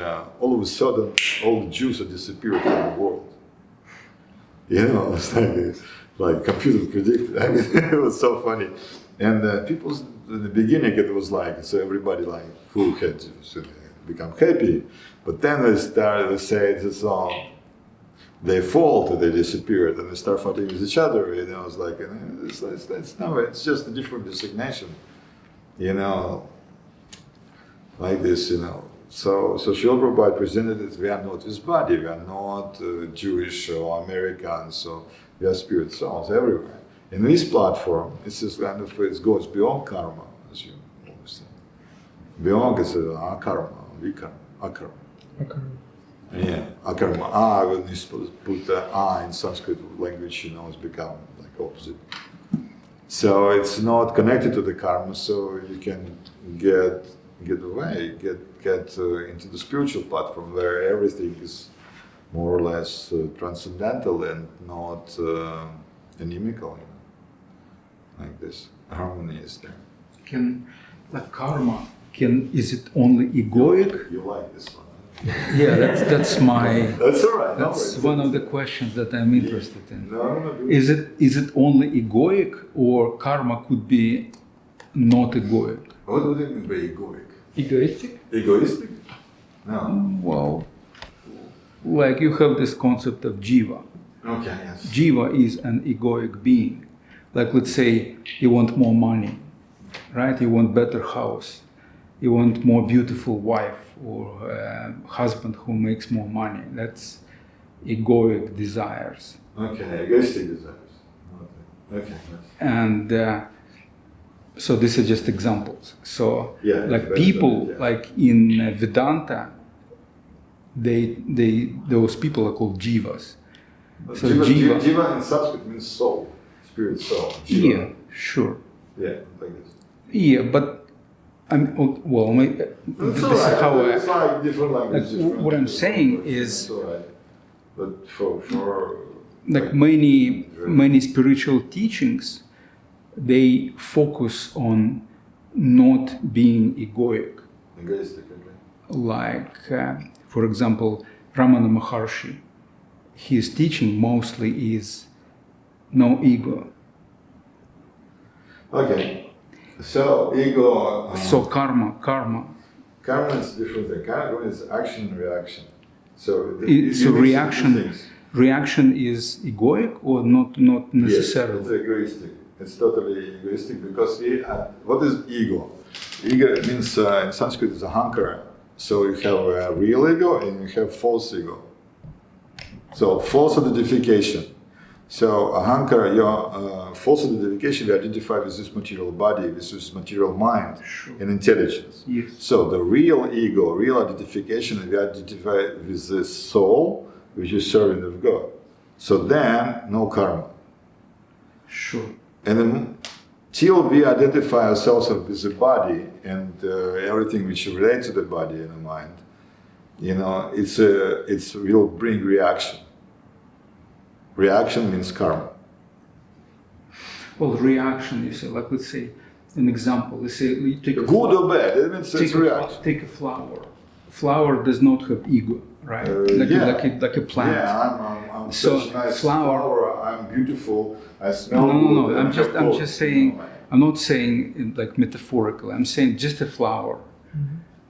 all of a sudden all the Jews have disappeared from the world. It's like computer predicted. I mean, it was so funny. And people in the beginning it was like, so everybody like who had become happy, but then they started to say it's all their fault that they disappeared, and they start fighting with each other. It's like it's just a different designation, like this, So Srila Prabhupada presented that we are not this body, we are not Jewish or American, so we are spirit souls everywhere. In this platform, it's just kind of, it goes beyond karma, as you understand. Beyond is akarma, vikarma, akarma. Yeah, akarma. When you put in Sanskrit language, it's become like opposite. So it's not connected to the karma, so you can get away, get into the spiritual platform where everything is more or less transcendental and not inimical, like this. Harmony is there.
Is it only egoic?
You like this one?
Yeah, that's my.
That's all right.
That's one of the questions that I'm interested in.
No.
Is it only egoic, or karma could be not egoic?
What do you mean by egoic?
Egoistic?
Egoistic? No.
Well, like you have this concept of jiva.
Okay, yes.
Jiva is an egoic being. Like, let's say you want more money, right? You want better house. You want more beautiful wife or husband who makes more money. That's egoic desires.
Okay, egoistic desires. Okay. Yes.
And so these are just examples. So like people, like in Vedanta, those people are called jivas.
But
So
jiva in Sanskrit means soul, spirit soul. Jiva.
Yeah, sure.
Yeah, like this.
Yeah, but this is how
it's like different languages.
like, what I'm saying is,
it's all right. But for
like many spiritual teachings, they focus on not being egoic.
egoistic, okay.
Like, for example, Ramana Maharshi, his teaching mostly is no ego.
Okay. So ego.
So karma.
Karma is different thing. Karma is action and reaction. So
It's a reaction. reaction is egoic or not necessarily?
Yes, it's egoistic. It's totally egoistic because what is ego? Ego means in Sanskrit is ahankara. So you have a real ego and you have false ego. So false identification. So ahankara, your false identification, we identify with this material body, with this material mind and intelligence.
Yes.
So the real ego, real identification, we identify with the soul, which is servant of God. So then, no karma.
Sure.
And then, till we identify ourselves with the body and everything which relates to the body and the mind, it will bring reaction. Reaction means karma.
Well, reaction, you say, like let's say, an example. Let's say you take a
Good or bad, it means it's reaction.
Take a flower. Flower does not have ego, right? Like a plant.
Yeah, I'm
So,
such a nice
flower-
I'm beautiful, I smell
No.
good.
I'm just saying. I'm not saying like metaphorical. I'm saying just a flower.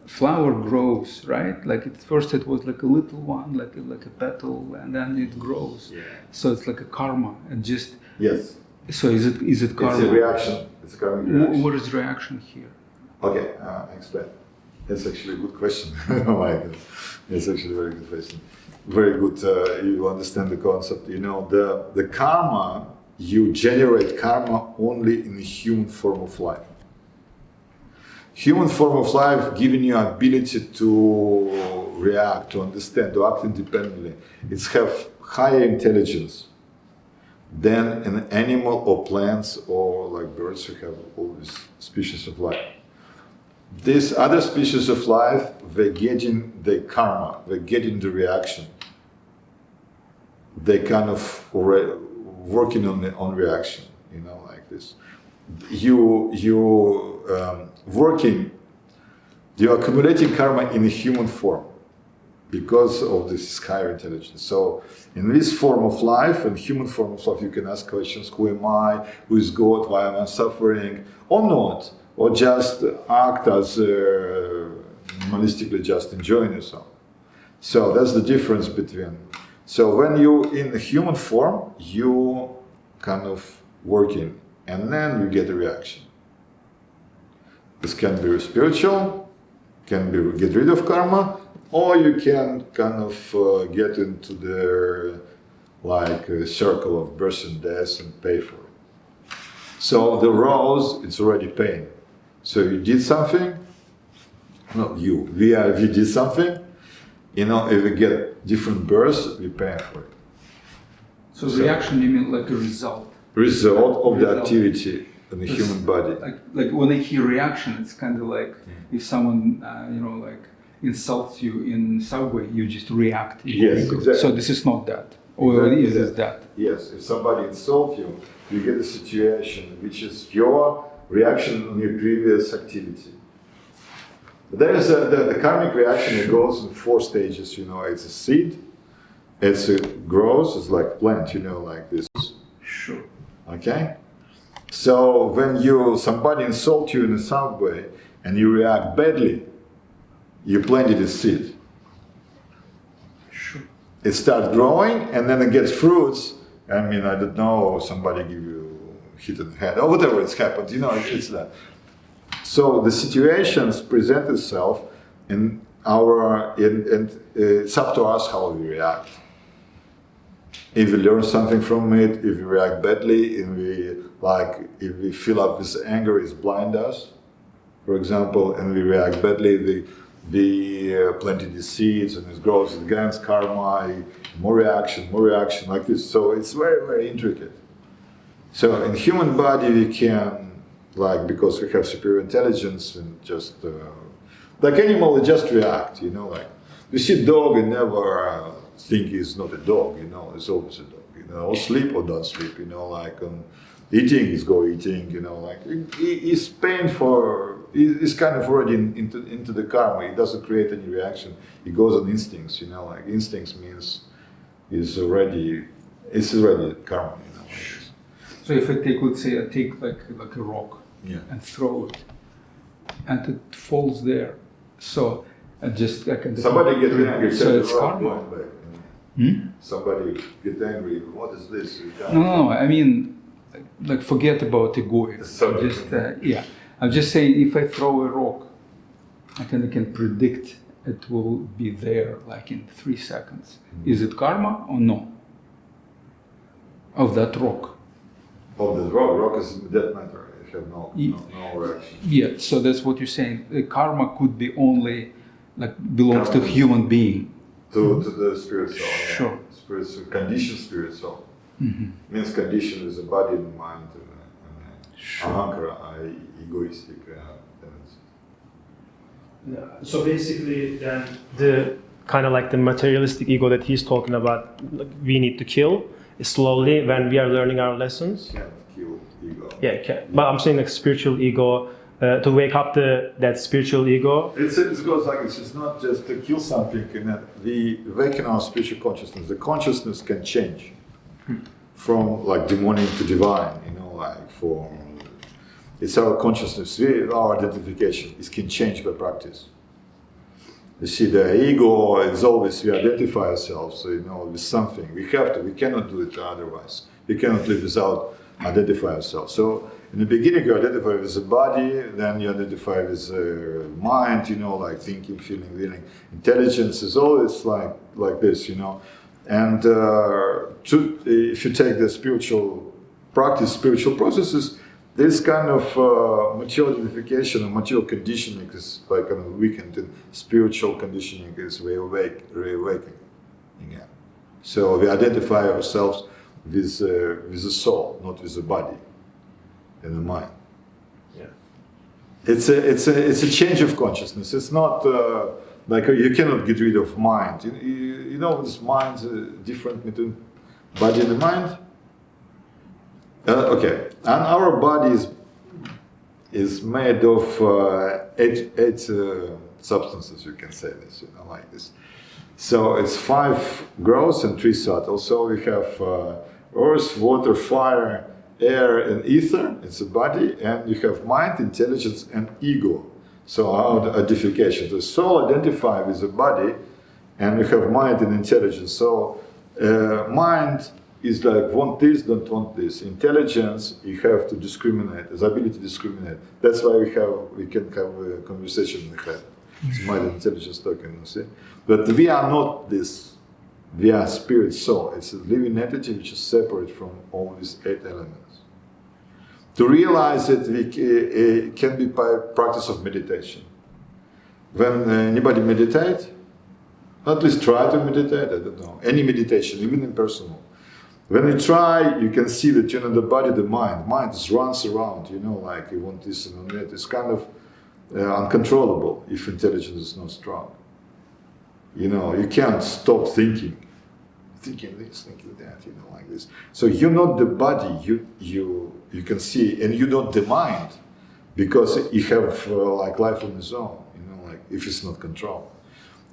Flower grows, right? Like at first it was like a little one, like a petal, and then it grows.
Yeah.
So it's like a karma, and just.
Yes.
So is it karma?
It's a reaction. It's a karmic reaction.
What is reaction here?
Okay, explain. That's actually a good question. Oh my God. It's actually a very good question. Very good. You understand the concept. The karma, you generate karma only in the human form of life. Human form of life giving you ability to react, to understand, to act independently. It's have higher intelligence than an animal or plants or like birds who have all these species of life. These other species of life, they're getting the karma, they're getting the reaction. They kind of working on reaction, like this. You're accumulating karma in a human form because of this higher intelligence. So in this form of life, in human form of life, you can ask questions: who am I? Who is God? Why am I suffering? Or not? Or just act as monistically just enjoying yourself. So that's the difference between. So when you're in the human form, you kind of working, and then you get a reaction. This can be spiritual, can be get rid of karma, or you can kind of get into the circle of birth and death and pay for it. So the rose, it's already paying. So you did something, not you, we did something, if we get different births, we pay for it.
So reaction, you mean like a result?
Result of the activity in the human body.
Like when I hear reaction, it's kind of like if someone, insults you in subway, you just react.
Yes, exactly.
So this is not that. Or
Exactly.
is it that?
Yes, if somebody insults you, you get a situation which is your reaction on your previous activity. There is the karmic reaction. It goes in 4 stages. It's a seed, it grows, it's like plant. Like this.
Sure.
Okay. So when somebody insults you in the subway and you react badly, you planted a seed.
Sure.
It starts growing and then it gets fruits. I don't know, somebody give you hit in the head or whatever it's happened. It's that. So the situations present itself and it's up to us how we react. If we learn something from it, if we react badly, if we fill up with anger, it blinds us, for example, and we react badly, we planted the seeds and it grows against karma, more reaction, like this. So it's very, very intricate. So in human body we can, because we have superior intelligence and just, like animal, we just react, we see dog and never think he's not a dog, it's always a dog, or sleep or don't sleep, eating is go eating, he's paying for, he's kind of already into the karma, he doesn't create any reaction, he goes on instincts, instincts means it's already karma,
So if I take, let's say, like a rock and throw it, and it falls there, so I can.
Somebody gets angry.
So it's karma.
Somebody get angry. What is this?
No, I mean, like forget about egoism.
So
Just yeah, I'm just saying if I throw a rock, I can predict it will be there like in 3 seconds. Is it karma or no? Of that rock.
Of the rock is dead matter. It have no reaction.
Yeah, so that's what you're saying. Karma could be only like belongs to human being.
To the spirit soul. Yeah.
Sure.
Spirit soul, conditioned spirit soul.
Mm-hmm.
Means condition is a body and mind and
Sure.
ahankara, egoistic tendencies.
Yeah. So basically, then the kind of like the materialistic ego that he's talking about, like, we need to kill slowly when we are learning our lessons.
Can't kill ego.
Yeah, but I'm saying like spiritual ego, to wake up that spiritual ego.
It goes like this. It's not just to kill something. In that we awaken our spiritual consciousness. The consciousness can change from like demonic to divine. Like from it's our consciousness, our identification. It can change by practice. You see, the ego is always we identify ourselves, with something. We have to. We cannot do it otherwise. We cannot live without identify ourselves. So in the beginning, you identify with the body, then you identify with the mind. Like thinking, feeling, willing. Intelligence is always like this. And if you take the spiritual practice, spiritual processes, this kind of material identification and material conditioning is like kind of weakened, and spiritual conditioning is reawakening again. So we identify ourselves with the soul, not with the body and the mind.
Yeah.
It's a change of consciousness. It's not like you cannot get rid of mind. This mind different between body and the mind. Okay, and our body is made of eight substances. You can say this, like this. So it's 5 gross and 3 subtle. So we have earth, water, fire, air, and ether. It's a body, and you have mind, intelligence, and ego. So our identification. The soul identifies with the body, and we have mind and intelligence. So mind is like want this, don't want this. Intelligence, you have to discriminate. The ability to discriminate. That's why we can have a conversation in the head. It's mind and intelligence talking, you see. But we are not this. We are spirit soul. It's a living entity which is separate from all these 8 elements. To realize it, it can be by practice of meditation. When anybody meditate, at least try to meditate. I don't know, any meditation, even impersonal. When you try, you can see that the body, the mind just runs around. Like you want this and that. It's kind of uncontrollable if intelligence is not strong. You can't stop thinking this, thinking that, like this. So you're not the body, you can see, and you're not the mind, because you have like life on its own, like if it's not controlled.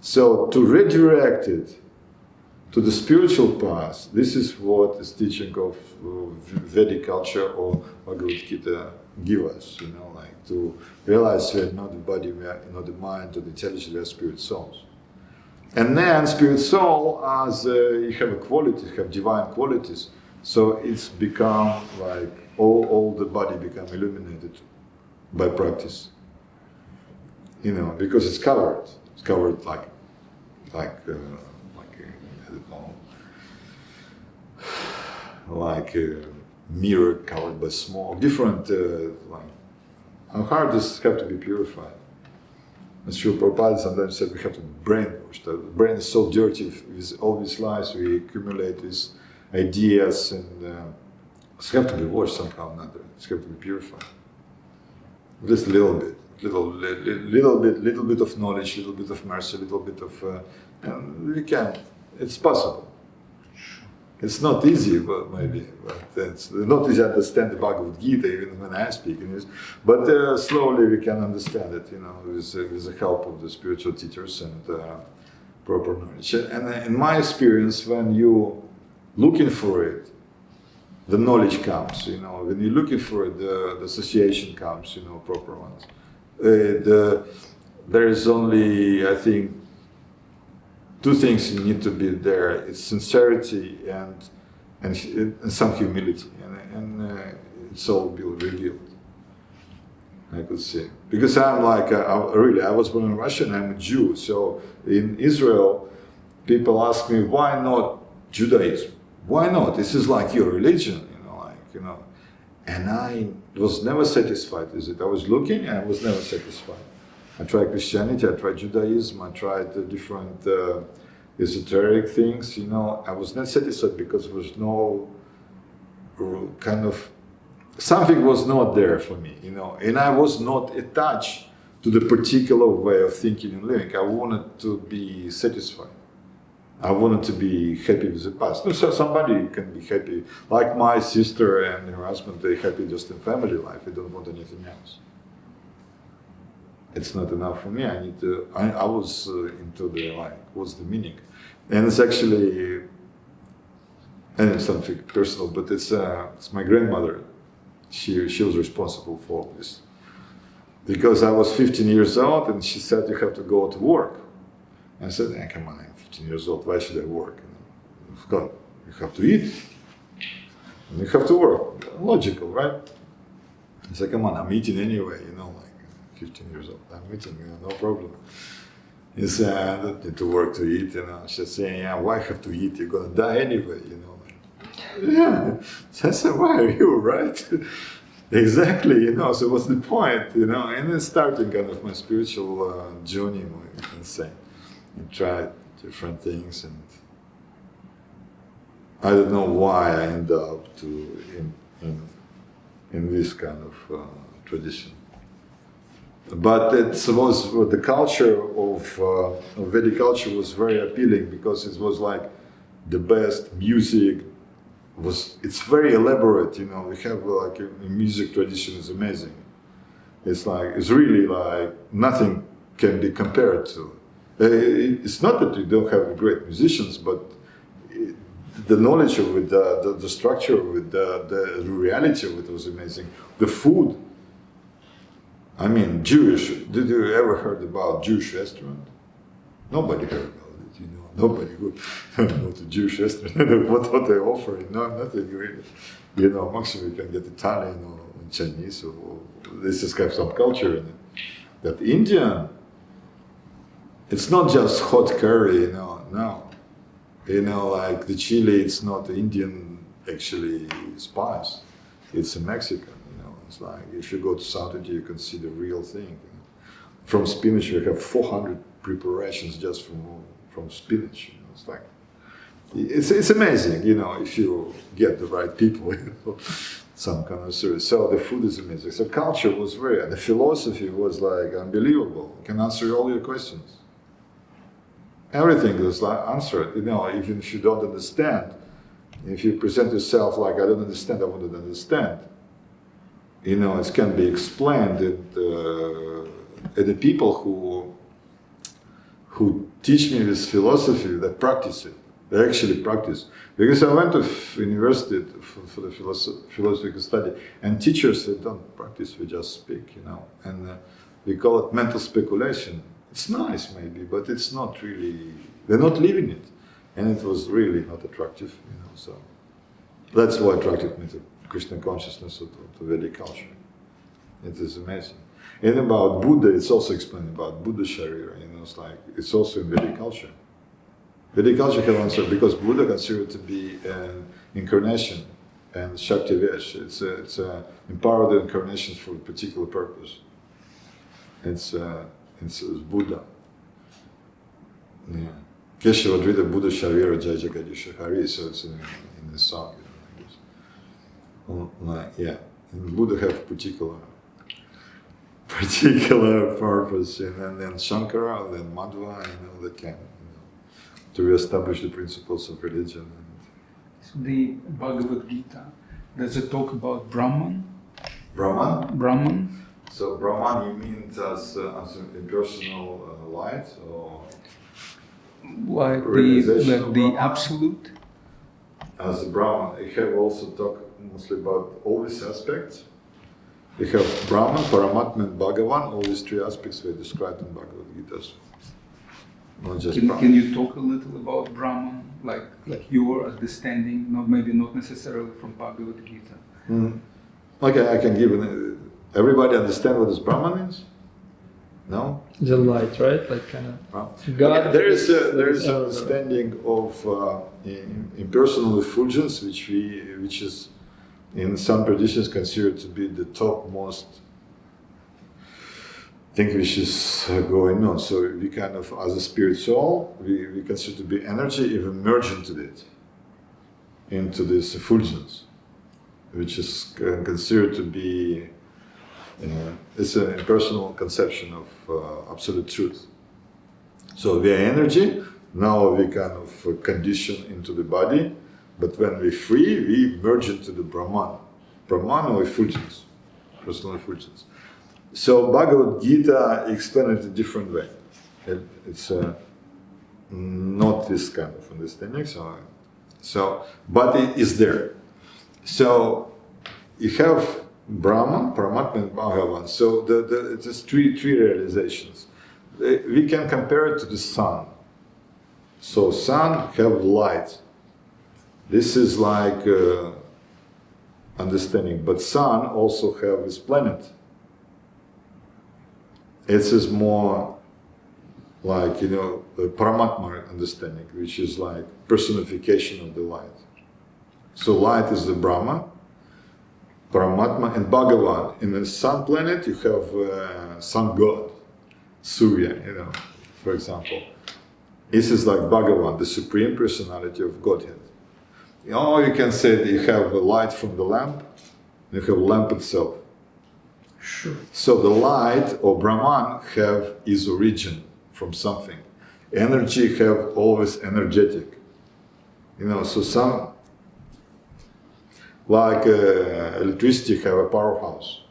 So to redirect it to the spiritual path, this is what is teaching of Vedic culture or Bhagavad-Gītā give us, like to realize we are not the body, we are not the mind, or the intelligence, we are spirit souls. And then spirit soul, as you have a quality, you have divine qualities, so it's become like all the body become illuminated by practice. Because it's covered. It's covered like I don't know, like a mirror covered by smoke. Different our heart have to be purified. As Sri Prabhupada sometimes said, we have to brainwash. The brain is so dirty with all these lies. We accumulate these ideas, and it's have to be washed somehow or another. It's have to be purified. Just a little bit, little bit of knowledge, little bit of mercy, little bit of. We can. It's possible. It's not easy, but it's not easy to understand the Bhagavad Gita even when I speak in this. But slowly we can understand it, with the help of the spiritual teachers and proper knowledge. And in my experience, when you looking for it, the knowledge comes. When you're looking for it, the association comes. Proper ones. There is only, I think, two things need to be there. It's sincerity and some humility, and it's all revealed. I could see, because I'm like I was born in Russia and I'm a Jew. So in Israel, people ask me, why not Judaism? Why not? This is like your religion, And I was never satisfied with it. I was looking and I was never satisfied. I tried Christianity, I tried Judaism, I tried different esoteric things, I was not satisfied because there was no kind of, something was not there for me, and I was not attached to the particular way of thinking and living. I wanted to be satisfied. I wanted to be happy with the past. So somebody can be happy, like my sister and her husband, they're happy just in family life. They don't want anything else. It's not enough for me. I was into the what's the meaning? And it's actually, and it's something personal, but it's my grandmother. She was responsible for all this. Because I was 15 years old and she said, you have to go to work. And I said, come on, I'm 15 years old, why should I work? God, you have to eat. And you have to work. Logical, right? I said, come on, I'm eating anyway, 15 years old. I'm eating, no problem. He said, I don't need to work to eat, She said, yeah, why have to eat? You're going to die anyway, Yeah. So I said, why are you right? Exactly, so what's the point, And then starting kind of my spiritual journey, you can say. I tried different things, and I don't know why I ended up in this kind of tradition. But it was the culture of Vedic culture was very appealing because it was like the best music. It's very elaborate, We have like a music tradition is amazing. It's really like nothing can be compared to. It's not that you don't have great musicians, but the knowledge of it, the structure of it, the reality of it was amazing. The food. I mean, Jewish. Did you ever heard about Jewish restaurant? Nobody heard about it, Nobody would go to Jewish restaurant. what they offer? No, nothing really. Maximum you can get Italian or Chinese. Or this is kind of some culture in it. That Indian. It's not just hot curry, no. Like the chili, it's not Indian actually spice. It's a Mexican, It's like if you go to South India, you can see the real thing. From spinach, we have 400 preparations just from spinach. It's like it's amazing, if you get the right people, some kind of service. So the food is amazing. So culture was the philosophy was like unbelievable. It can answer all your questions. Everything is answered, even if you don't understand. If you present yourself like, I don't understand, I want to understand. It can be explained, and the people who teach me this philosophy, that practice it, they actually practice. Because I went to university for the philosophical study, and teachers, they don't practice, we just speak, and we call it mental speculation. It's nice maybe, but it's not really, they're not living it. And it was really not attractive, so that's what attracted me to Krishna consciousness, or to Vedic culture. It is amazing. And about Buddha, it's also explained about Buddha Sharira, it's also in Vedic culture. Vedic culture can answer, because Buddha considered to be an incarnation, and Shakti Vesh, it's empowered incarnation for a particular purpose. It's Buddha. Yeah. Keshava Dvita Buddha Sharira Jai Jagadisha Hari, so it's in the song. Yeah. And Buddha have particular purpose, and then Shankara, and then Madhva, that can, to reestablish the principles of religion.
So the Bhagavad Gita, does it talk about Brahman?
Brahman? So Brahman, you mean as impersonal light, or
like the absolute?
As Brahman, I have also talked mostly about all these aspects. We have Brahman, Paramatma, and Bhagavan. All these three aspects were described in Bhagavad Gita. not just
Can
Brahman.
you talk a little about Brahman, like your understanding, maybe not necessarily from Bhagavad Gita?
Okay, I can give everybody understand what this Brahman means? No?
The light, right? Like kind of
Well,
God.
okay, there is
everywhere.
an understanding of impersonal effulgence, which is in some traditions considered to be the topmost thing which is going on. So we kind of, as a spirit soul, we consider to be energy, even merge into this effulgence, which is considered to be it's an impersonal conception of absolute truth. So we are energy, now we kind of condition into the body, but when we're free, we merge into the Brahman or effulgence, personal effulgence. So Bhagavad Gita explains it a different way. It's not this kind of understanding, but it is there. So you have Brahman, Paramatma, and Bhagavan. So it's just three realizations. We can compare it to the sun. So sun have light. This is like understanding. But sun also have this planet. It is more like, the Paramatma understanding, which is like personification of the light. So light is the Brahma, Paramatma, and Bhagavan. In the sun planet, you have sun god, Surya, for example. This is like Bhagavan, the supreme personality of Godhead. Or you can say that you have a light from the lamp, you have lamp itself.
Sure.
So the light or Brahman have its origin from something. Energy have always energetic. So some, like electricity have a powerhouse.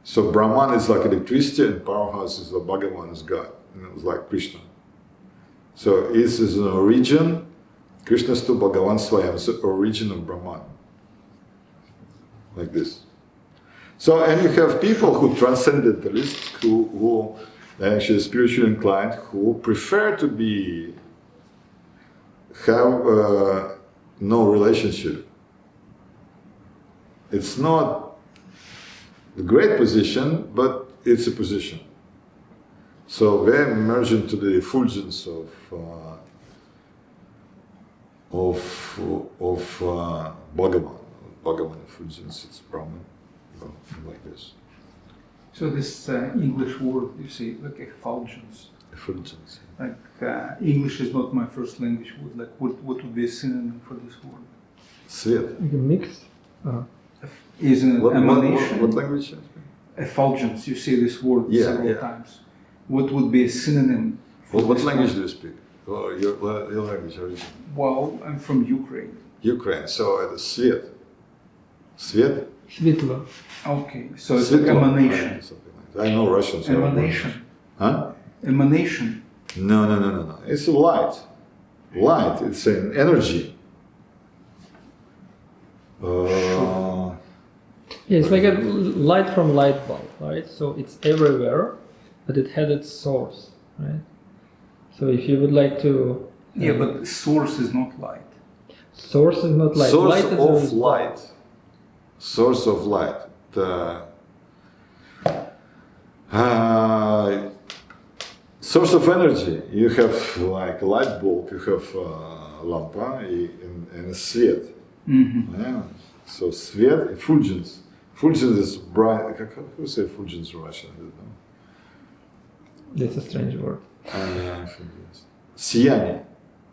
So Brahman is like electricity and powerhouse is like Bhagavan is God. It's like Krishna. So this is an origin. Krishna stu Bhagavan Swayam, so origin of Brahman. Like this. So, and you have people who transcendentalists, who actually spiritually inclined, who prefer to have no relationship. It's not a great position, but it's a position. So they merge into the effulgence of Bhagavan. Bhagavan effulgence, it's Brahman. Like this.
So this English word, you see, like effulgence.
Effulgence.
Like English is not my first language word. Like what would be a synonym for this word?
Свет.
Like a mix.
Is an emanation.
What language?
Effulgence. You say this word several times. What would be a synonym? For
What
this
language
word?
do you speak? Or your language origin?
Well, I'm from Ukraine.
Ukraine. So it's свет. Свет.
Svetlo.
Okay, so it's like emanation.
Something like that. I know Russian. So
Emanation.
Huh?
Emanation.
No. It's a light. Light. It's an energy.
Yeah, it's like a light from light bulb, right? So it's everywhere, but it had its source, right? So if you would like to...
Yeah, but source is not light.
Source is not light.
Source
Light is a
of
result.
light. Source of light. Source of energy. You have like a light bulb, you have lampa and a свет.
Mm-hmm.
Yeah. So свет, effulgence. Effulgence is bright. How do you say effulgence in Russian? I don't know.
That's a strange word.
Сияние.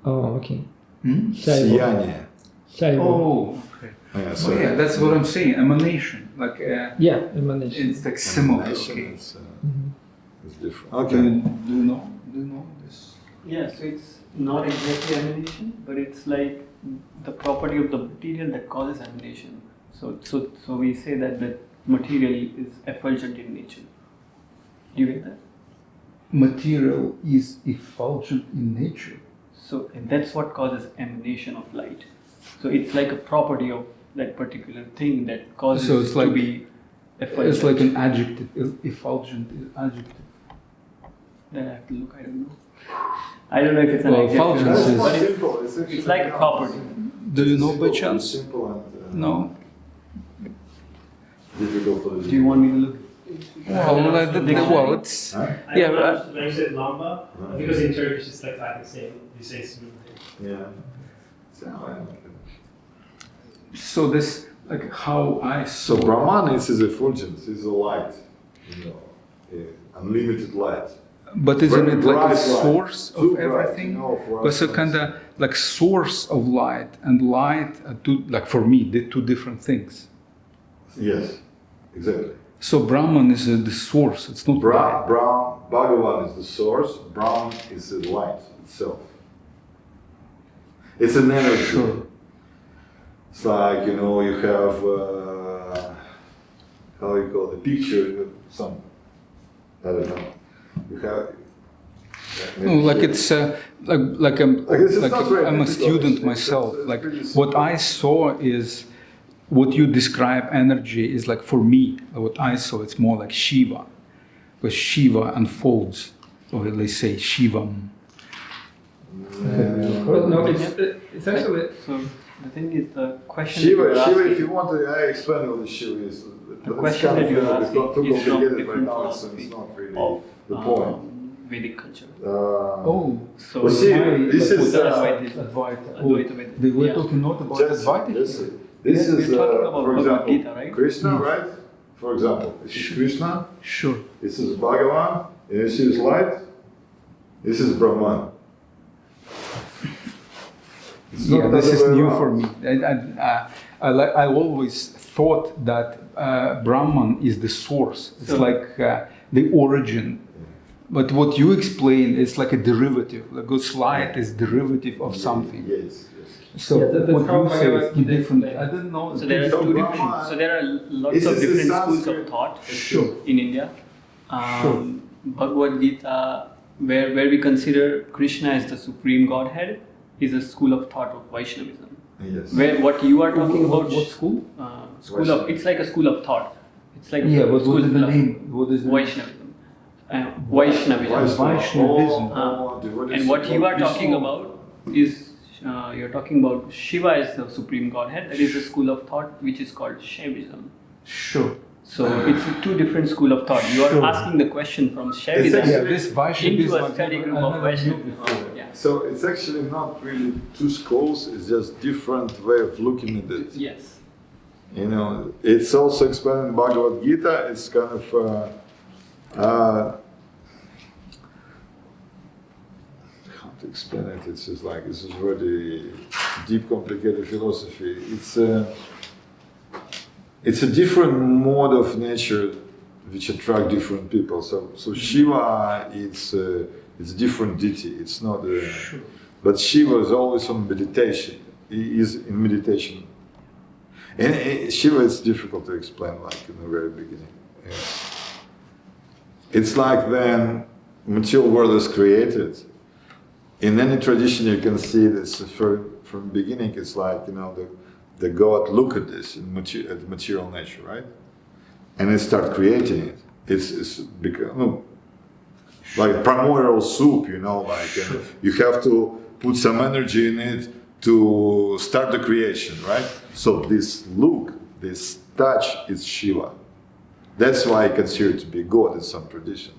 Oh, okay.
Hmm?
Сияние.
Shaivo.
Oh, okay.
Yeah,
So yeah, that's what I'm saying. Emanation, like
Yeah, emanation.
it's like similar.
Emanation
Okay.
is,
Mhm.
it's different.
Do
Okay.
you know this?
Yeah, so it's not exactly emanation, but it's like the property of the material that causes emanation. So we say that the material is effulgent in nature. Do you get that?
Material is effulgent in nature.
So and that's what causes emanation of light. So it's like a property of that particular thing that causes
So it's
it
like-
to be effulgent.
It's like an adjective. Effulgent is adjective.
Then I have to look. I don't know. I don't know if it's an exact
fulgence
term,
is-
but
simple.
it's like a property.
Do you know by
Simple,
chance?
Simple and
No.
difficult for
Do you want me to look?
Well, it's
Huh?
Yeah,
When you say lamba, because in Turkish it's like the same. You say similar thing.
Yeah.
So this, like how I
So
saw.
Brahman is a fulgence, is a light, unlimited light.
But isn't
Very
it like
bright
a
light.
source
Too
of
bright,
everything?
for
But so
us
kind of like source of light and light are two, like for me, they're two different things.
Yes, exactly.
So Brahman is the source. It's not light.
Bhagavan is the source, Brahman is the light itself. It's an energy.
Sure.
It's like, you have, how you call the picture, some, I don't know. You have.
No, like it's like I'm
this is
like
not very
I'm a
difficult.
student myself.
It's
Like
pretty
what
simple.
I saw is what you describe energy is like for me. What I saw, it's more like Shiva, because Shiva unfolds, or let's say Shivam.
well, no, it's actually
So the thing is, the question that you're
Shiva,
asking,
if you want to, I explain what the Shiva is.
the question that you're asking
too
is from
complicated right
different
now, so
philosophy
it's not really
of
the point.
Vedic culture.
Oh,
So
Well, see,
why,
this
like,
is,
what
Advaita.
Advaita.
Advaita Vedanta.
They were
Yeah.
talking not about
Just
Advaita.
listen.
Yeah,
This is,
we're talking about
for
Bhagavad
example,
Gita, right?
Krishna, right? For example, this is Krishna,
Sure.
this is Bhagavan, and this is light, this is Brahman. It's
Yeah,
not
this
the
is
other way
new
around.
for me. I always thought that Brahman is the source. It's
So-
like the origin. But what you explain is like a derivative. Like this light is derivative of something.
Yes, yes.
So
Yeah, that's
what
how
you say
Bhagavad
is
Gita
different.
explains.
I didn't know.
So there are
So
two
Brahma-
different. So there are lots
This
of
is the
different schools
Sanskrit.
of thought
Sure.
in India.
Sure.
Bhagavad Gita, where we consider Krishna as the supreme Godhead, is a school of thought of Vaishnavism.
Yes.
Where what you are talking about,
What school?
school of, it's like a school of thought. It's like
Yeah,
a
but
school
what is the
of
name? What is the
Vaishnavism. Vaishnavism.
Vaishnavism.
And what you are talking about is you're talking about Shiva as the supreme Godhead. That is a school of thought which is called Shaivism.
Sure.
So it's two different school of thought. You are
Sure.
asking the question from
It's
Shaivism
actually-
Yeah, this Vaishnavism.
into a study group of Vaishnavism. Yeah.
So it's actually not really two schools, it's just different way of looking at it.
Yes.
It's also explained in Bhagavad Gita, it's kind of how to explain it, it's just like, this is very deep, complicated philosophy. It's a different mode of nature which attract different people. So Shiva, it's different deity. It's not. But Shiva is always on meditation. He is in meditation. And Shiva is difficult to explain, like in the very beginning. It's like when material world is created. In any tradition, you can see this from beginning. It's like the God look at this at the material nature, right? And they start creating it. It's become like primordial soup, you have to put some energy in it to start the creation, right? So this look, this touch is Shiva. That's why I consider it to be God in some traditions.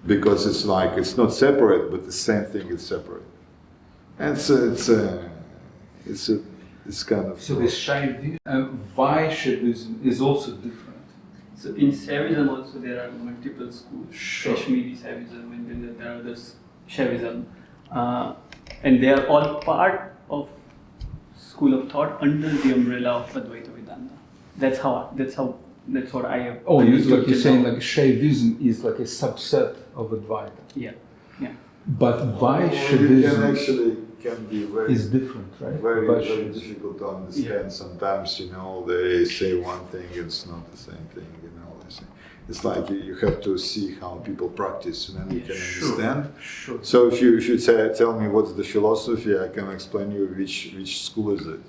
Because it's like, it's not separate, but the same thing is separate. And it's kind of...
So this Vaishnavism is also different.
So in Shaivism also there are multiple schools.
Sure.
Kashmiri Shaivism and then there are others Shaivism. And they are all part of school of thought under the umbrella of Advaita Vedanta. That's what I have.
Oh,
understood
like you're
till
saying
now.
like Shaivism is like a subset of Advaita.
Yeah.
But
It
Vaishnavism
can be very,
is different, right?
very, very
Vaishnavism.
difficult to understand. Sometimes, they say one thing, it's not the same thing, they say. It's like you have to see how people practice, and then you can understand.
Sure.
So if you tell me what's the philosophy, I can explain you which school is it.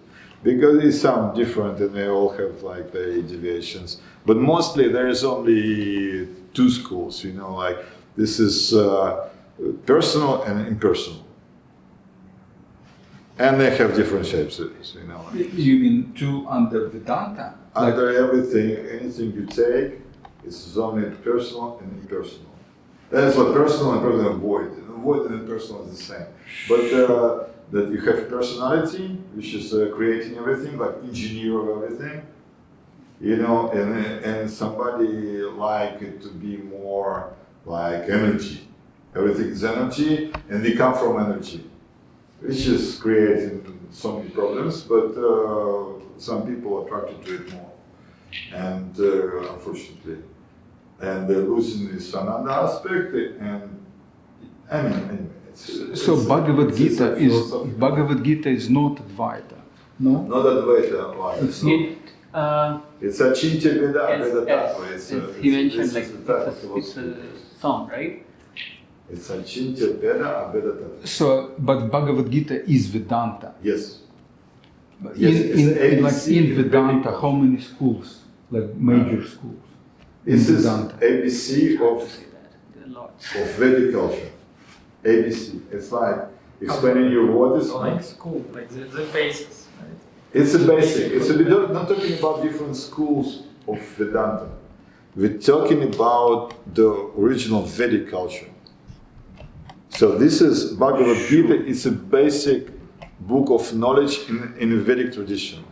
Because it's some different and they all have like their deviations. But mostly there is only two schools, like this is personal and impersonal. And they have different shapes, you know.
You mean two under Vedanta?
Under everything, anything you take, it's only personal and impersonal. That's what personal and personal and void. Void and impersonal is the same. But that you have personality, which is creating everything, like engineer of everything, you know, and somebody like it to be more like energy. Everything is energy, and they come from energy, which is creating so many problems, but some people are attracted to it more. And unfortunately, and they're losing this another aspect, and I mean, anyway.
So Bhagavad Gita is not Advaita, no?
Not Advaita, like
It's not.
it's a Achintya Veda,
As
Tattva. It's
he mentioned,
this
like
is the type of
it's
philosophy.
a song, right?
It's Achintya Veda, Veda Tattva.
So, but Bhagavad Gita is Vedanta.
Yes. Yes, it's ABC,
in Vedanta,
Vedic.
how many schools, like major schools?
This
in
is
Vedanta.
ABC of
A lot.
Vedic culture. ABC. It's like explaining you what is.
Like school, like the basis, right?
It's a basic. We're not talking about different schools of Vedanta. We're talking about the original Vedic culture. So this is Bhagavad Gita. It's a basic book of knowledge in the Vedic tradition.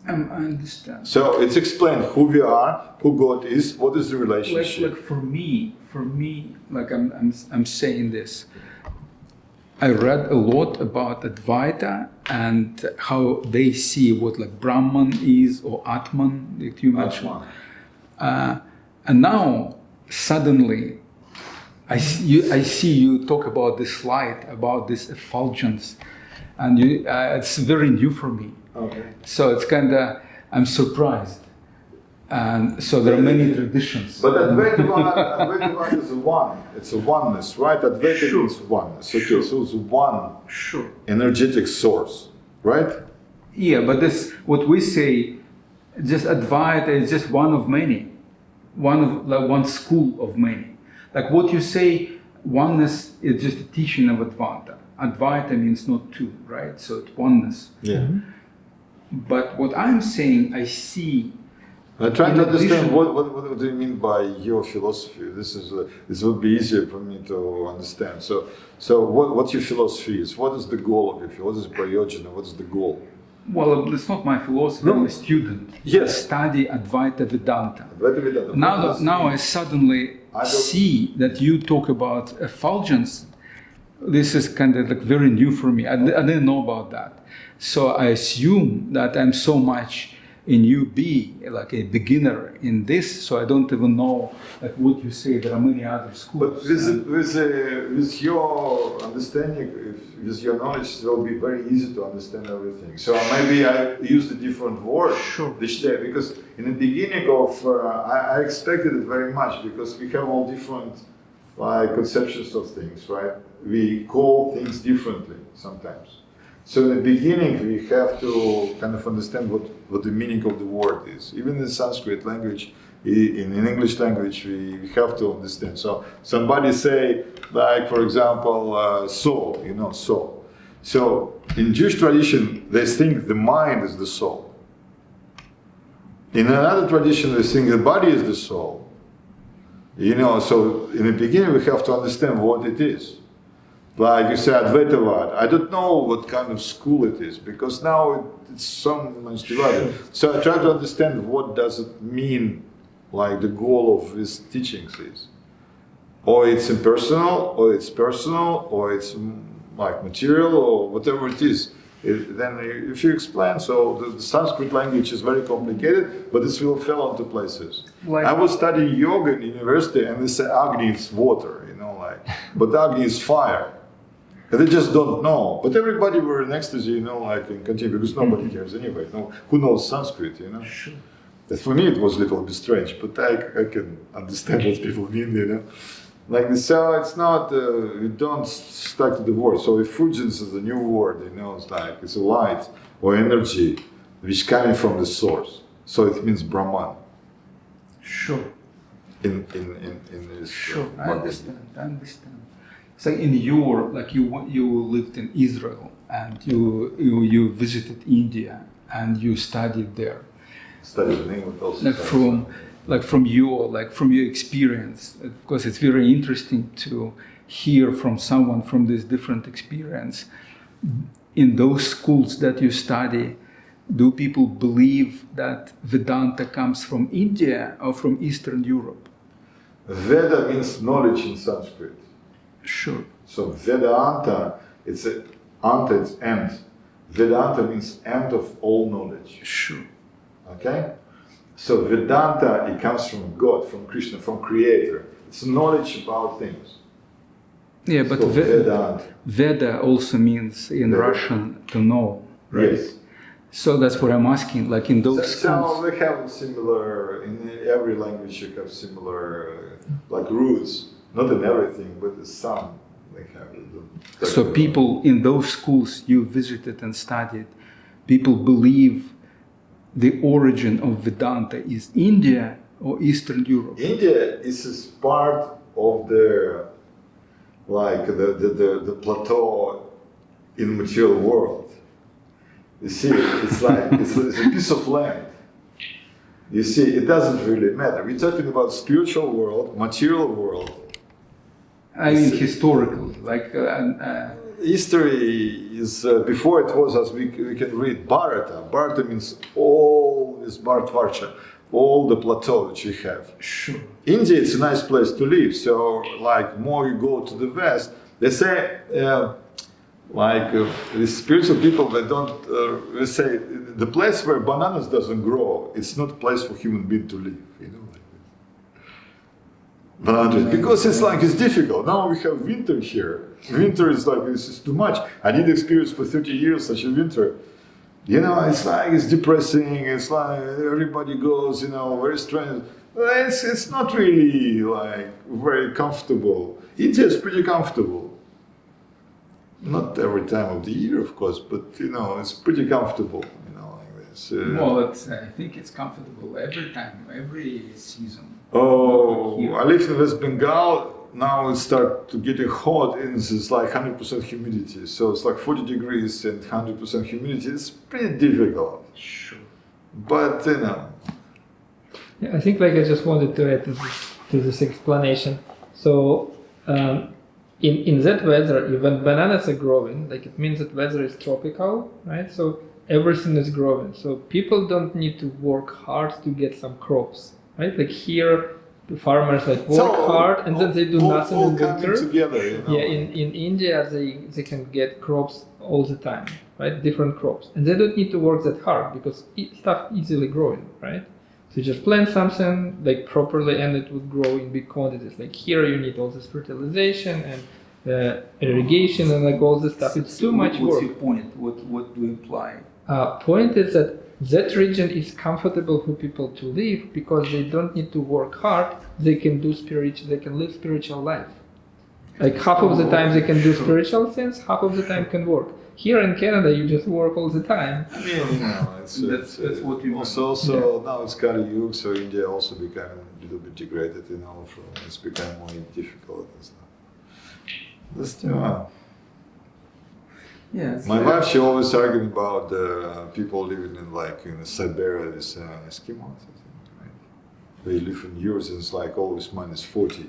I understand.
So it's explained who we are, who God is, what is the relationship.
Like for me, like I'm saying this. I read a lot about Advaita and how they see what like Brahman is or Atman that you mentioned. And now suddenly I see you talk about this light, about this effulgence, and it's very new for me.
Okay.
So it's kind of, I'm surprised. And so there are many traditions.
But Advaita is one. It's a oneness, right? Advaita means oneness. Okay, so it's one
Sure.
energetic source, right?
Yeah, but this, what we say, just Advaita is just one of many. One school of many. Like what you say, oneness is just a teaching of Advaita. Advaita means not two, right? So it's oneness.
Yeah.
But what I'm saying, I see.
I'm trying
In
to understand
addition-
what do you mean by your philosophy? This would be easier for me to understand. So what your philosophy is? What is the goal of your philosophy? What is prayojana? What is the goal?
Well, it's not my philosophy.
No.
I'm a student.
Yes.
I study Advaita Vedanta.
Advaita Vedanta.
Now I suddenly
I don't-
see that you talk about effulgence. This is kind of like very new for me. I didn't know about that. So I assume that I'm so much in UB, like a beginner in this, so I don't even know like what you say. There are many other schools.
But with your understanding, with your knowledge, it will be very easy to understand everything. So maybe I use a different word,
Sure.
because in the beginning of, I expected it very much because we have all different like conceptions of things, right? We call things differently sometimes. So in the beginning, we have to kind of understand what the meaning of the word is. Even in Sanskrit language, in English language, we have to understand. So somebody say, like for example, soul, soul. So in Jewish tradition, they think the mind is the soul. In another tradition, they think the body is the soul. So in the beginning, we have to understand what it is. Like you said, Advaitavad. I don't know what kind of school it is because now it's so much divided. So I try to understand what does it mean, like the goal of his teachings is. Or it's impersonal, or it's personal, or it's like material, or whatever it is. Then if you explain, so the Sanskrit language is very complicated, but this will fall into places.
Like-
I was studying yoga in university, and they say Agni is water, but Agni is fire. And they just don't know. But everybody were in ecstasy, in continue, because nobody cares anyway. Who knows Sanskrit,
Sure.
That for me it was a little bit strange, but I can understand what people mean, Like this, so it's not, you don't stuck to the word. So effulgence is a new word, it's like, it's a light or energy which coming from the source. So it means Brahman.
Sure.
In this.
Sure, I understand. So in your, like you lived in Israel and you visited India and you studied there.
Studied in England also.
From your experience, because it's very interesting to hear from someone from this different experience. In those schools that you study, do people believe that Vedanta comes from India or from Eastern Europe?
Veda means knowledge in Sanskrit.
Sure.
So Vedanta, it's end. Vedanta means end of all knowledge.
Sure.
Okay? So Vedanta, it comes from God, from Krishna, from Creator. It's knowledge about things.
Yeah, but Veda also means in Veda. Russian to know, right? Yes. So that's what I'm asking, like in those schools.
So they have similar, in every language you have similar, like roots. Not in everything, but in some they have.
So people in those schools you visited and studied, people believe the origin of Vedanta is India or Eastern Europe?
India is part of the plateau in material world. You see, it's like it's a piece of land. You see, it doesn't really matter. We're talking about spiritual world, material world.
I mean historical,
history is before it was as we can read Bharata. Bharata means all this Bharatvarsha, all the plateau that you have.
Sure.
India, it's a nice place to live. So, like, more you go to the west, they say, the spiritual people, they don't. They say the place where bananas doesn't grow, it's not a place for human being to live. You know. Because it's difficult. Now we have winter here. Winter is this is too much. I did experience for 30 years such a winter. You know, it's depressing. It's like everybody goes, very strange. It's not really very comfortable. India is pretty comfortable. Not every time of the year, of course, but it's pretty comfortable.
I think it's comfortable every time, every season.
Oh, I live in West Bengal. Now it starts to getting hot and it's like 100% humidity. So it's like 40 degrees and 100% humidity. It's pretty difficult.
Sure.
But,
Yeah, I think I just wanted to add to this explanation. So, in that weather, even bananas are growing, it means that weather is tropical, right? So everything is growing. So people don't need to work hard to get some crops, right? Here, the farmers work hard and then they do nothing in winter.
Together,
Yeah, in India they can get crops all the time, right? Different crops, and they don't need to work that hard because stuff easily growing, right? So you just plant something properly and it would grow in big quantities. Here you need all this fertilization and irrigation and all this stuff. It's too much work.
What's your point? What do you imply?
Point is that region is comfortable for people to live because they don't need to work hard. They can live spiritual life. Half of the time they can do spiritual things, half of the time can work. Here in Canada, you just work all the time.
That's what you want.
Now it's Kali Yuga, so India also became a little bit degraded. It's become more difficult and stuff.
Yes.
My wife, she always arguing about people living in Siberia, this Eskimos, right? They live in years and it's always -40,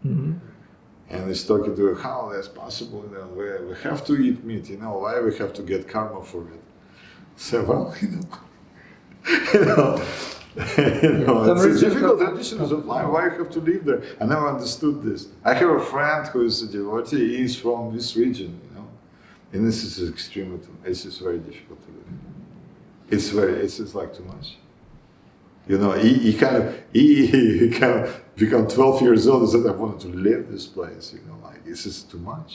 Mm-hmm.
And he's talking to her, how that's possible, we have to eat meat, why we have to get karma for it? So, it's difficult traditions of life, why you have to live there? I never understood this. I have a friend who is a devotee, he's from this region, and this is extreme, it's just very difficult to live. It's just too much. He kind of become 12 years old and said, I wanted to leave this place, this is too much.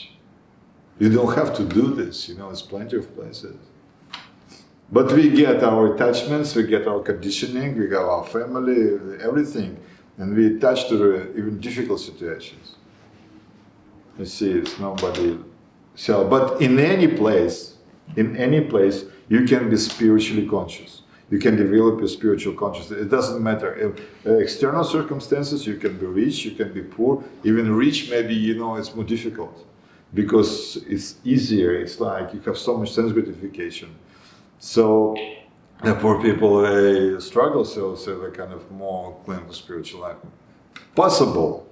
You don't have to do this, there's plenty of places. But we get our attachments, we get our conditioning, we got our family, everything, and we attach to even difficult situations. You see, it's nobody. So, but in any place, you can be spiritually conscious. You can develop your spiritual consciousness. It doesn't matter. External circumstances, you can be rich, you can be poor. Even rich, maybe, it's more difficult because it's easier. It's like you have so much sense gratification. So the poor people, they struggle, so they kind of more cling to spiritual life. Possible.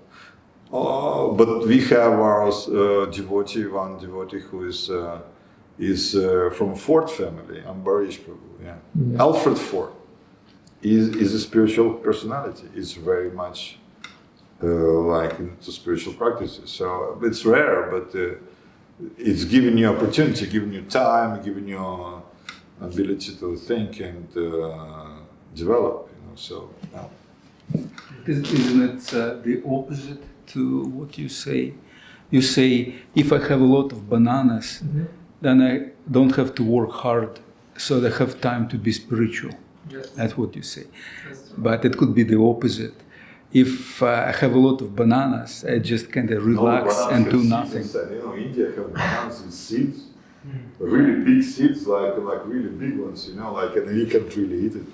But we have our one devotee who is from Ford family, Ambarish Prabhu. Yeah.
Yeah.
Alfred Ford is a spiritual personality. He's very much like into spiritual practices. So it's rare, but it's giving you opportunity, giving you time, giving you ability to think and develop. So.
Isn't it the opposite to what you say? You say, if I have a lot of bananas, then I don't have to work hard, so I have time to be spiritual.
Yes.
That's what you say.
That's true.
But it could be the opposite. If I have a lot of bananas, I just kind of relax and do nothing.
India have bananas with seeds, really big seeds, like really big ones. And you can't really eat it.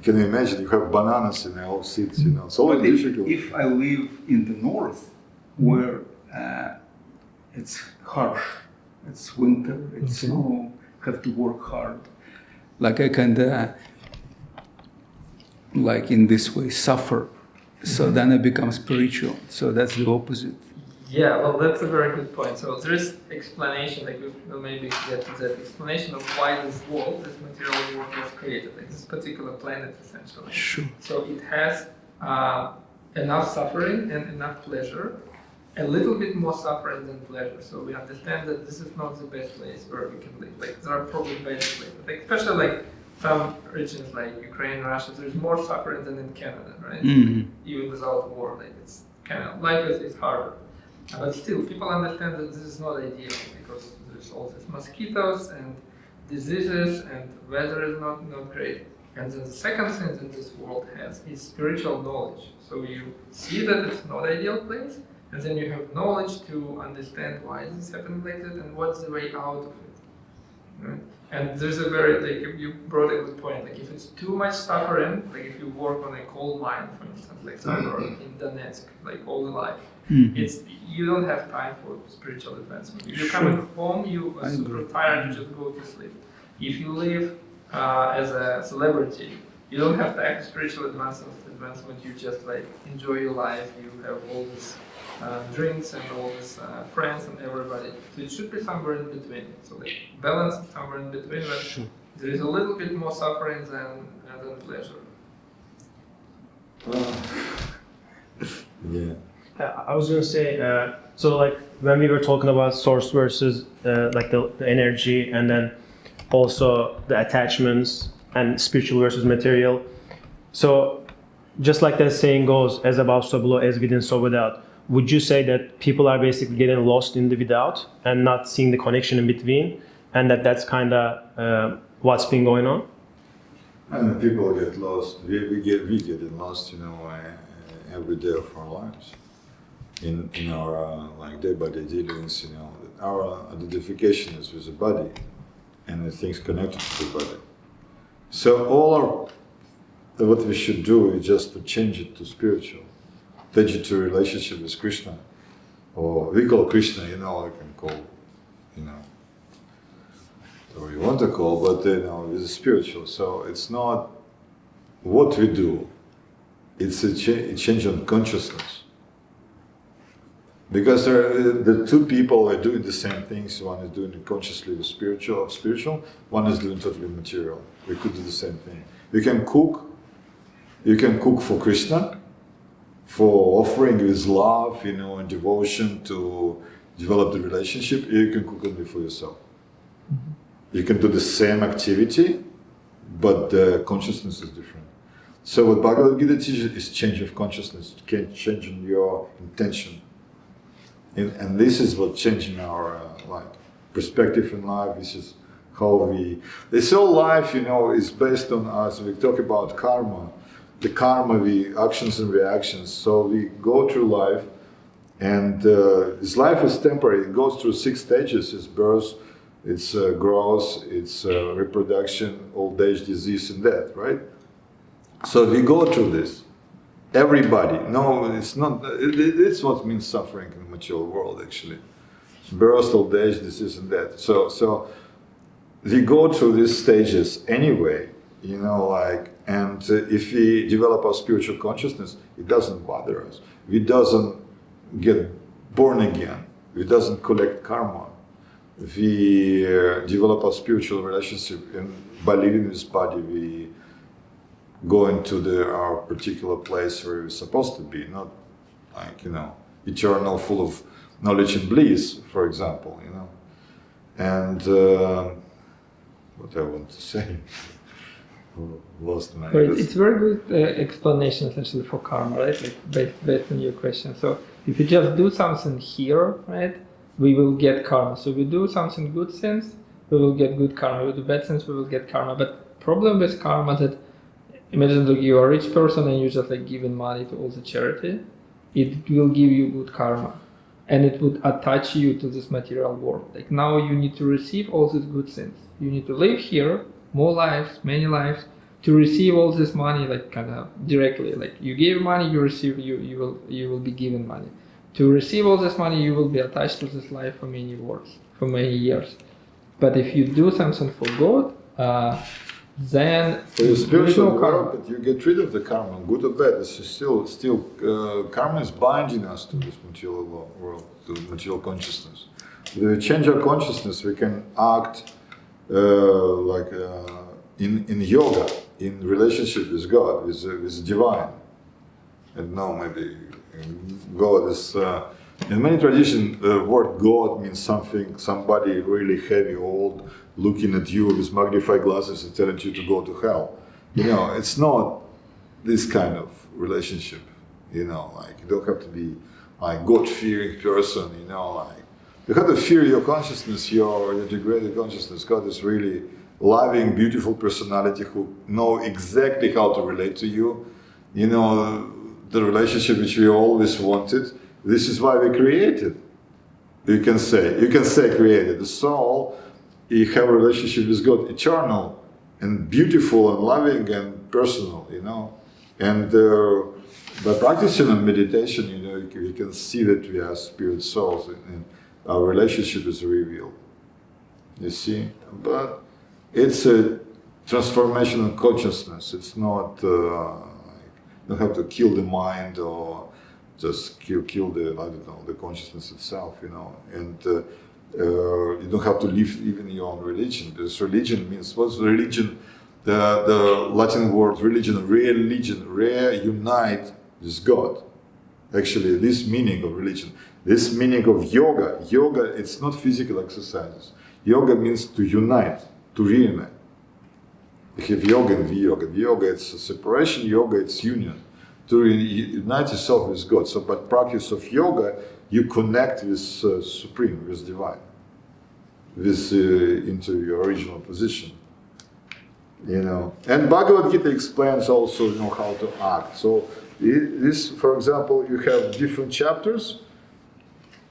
Can you imagine? You have bananas in all seeds. It's always
But
difficult.
if I live in the north, where it's harsh, it's winter, it's snow, have to work hard. Like I can, like in this way, suffer. So then I become spiritual. So that's the opposite.
Yeah, well, that's a very good point. So there is explanation, like we'll maybe get to that explanation of why this world, this material world was created, like this particular planet essentially.
Sure.
So it has enough suffering and enough pleasure, a little bit more suffering than pleasure. So we understand that this is not the best place where we can live. Like there are probably better places, like, especially like some regions like Ukraine, Russia, there's more suffering than in Canada, right?
Mm-hmm.
Even without war, like it's kind of life is harder. But still, people understand that this is not ideal because there's all these mosquitoes and diseases and weather is not great. And then the second thing that this world has is spiritual knowledge. So you see that it's not ideal place, and then you have knowledge to understand why this happened like that and what's the way out of it. Right? And there's a very, like you brought a good point, like if it's too much suffering, like if you work on a coal mine, for instance, like somewhere in Donetsk, like all the life, you don't have time for spiritual advancement. If you're coming home, you are super tired, you just go to sleep. If you live as a celebrity, you don't have time for spiritual advancement, you just like enjoy your life, you have all these drinks and all these friends and everybody. So it should be somewhere in between. So like balance is somewhere in between, but there is a little bit more suffering than pleasure.
Yeah.
I was gonna say, so like when we were talking about source versus like the energy, and then also the attachments and spiritual versus material. So just like that saying goes, as above so below, as within so without. Would you say that people are basically getting lost in the without and not seeing the connection in between, and that's kind of what's been going on?
And people get lost. We get lost, every day of our lives. In our like day-by-day dealings, our identification is with the body and the things connected to the body. So what we should do is just to change it to spiritual, change it to relationship with Krishna, or we call Krishna, I can call, or you want to call, but it's spiritual. So it's not what we do; it's a change on consciousness. Because the two people are doing the same things. One is doing it consciously with spiritual. One is doing totally material. We could do the same thing. You can cook. You can cook for Krishna, for offering his love, and devotion to develop the relationship. You can cook only for yourself. Mm-hmm. You can do the same activity, but the consciousness is different. So what Bhagavad Gita teaches is change of consciousness, changing your intention. And this is what changing our perspective in life. This is how this whole life, is based on us. We talk about karma, the karma, the actions and reactions. So we go through life, and this life is temporary. It goes through 6 stages: it's birth, It's growth, it's reproduction, old age, disease, and death, right? So we go through this. Everybody. No, it's not. It's what means suffering in the material world, actually. Birth, old age, disease, and death. So we go through these stages anyway, you know, like, and if we develop our spiritual consciousness, it doesn't bother us. We doesn't get born again. We doesn't collect karma. We develop our spiritual relationship, and by leaving this body, we go into our particular place where we're supposed to be, not like, you know, eternal, full of knowledge and bliss, for example, you know. And what I want to say, lost my.
Right. It's very good explanation essentially for karma, right? Like based on your question. So if you just do something here, right, we will get karma. So we do something good sense, we will get good karma. We do bad sense, we will get karma. But problem with karma is that imagine that you are a rich person and you just like giving money to all the charity, it will give you good karma. And it would attach you to this material world. Like now you need to receive all these good things. You need to live here, more lives, many lives, to receive all this money, like kind of directly. Like you give money, you receive, you will be given money. To receive all this money, you will be attached to this life for many years. But if you do something for God, then
for your spiritual development, you get rid of the karma, good or bad. It's still karma is binding us to this material world, to material consciousness. If we change our consciousness, we can act in yoga, in relationship with God, with divine. And now maybe God is. In many traditions, the word God means somebody really heavy, old, looking at you with magnified glasses and telling you to go to hell. You know, it's not this kind of relationship. You know, like you don't have to be like God-fearing person. You know, like you have to fear your consciousness, your degraded consciousness. God is really loving, beautiful personality who know exactly how to relate to you. You know, the relationship which we always wanted. This is why we created. You can say created. The soul, you have a relationship with God, eternal and beautiful and loving and personal, you know. And by practicing and meditation, you know, you can see that we are spirit souls and our relationship is revealed. You see? But it's a transformation of consciousness. It's not, you don't have to kill the mind or just kill the, I don't know, the consciousness itself, you know. And you don't have to live even your own religion, because religion means, what's religion? The Latin word religion, reunite with God. Actually, this meaning of religion, this meaning of yoga, it's not physical exercises. Yoga means to unite, to reunite. You have yoga and yoga. Yoga, it's separation, yoga, it's union. To unite yourself with God. So by practice of yoga, you connect with Supreme, with Divine, with into your original position. You know, and Bhagavad Gita explains also, you know, how to act. So this, for example, you have different chapters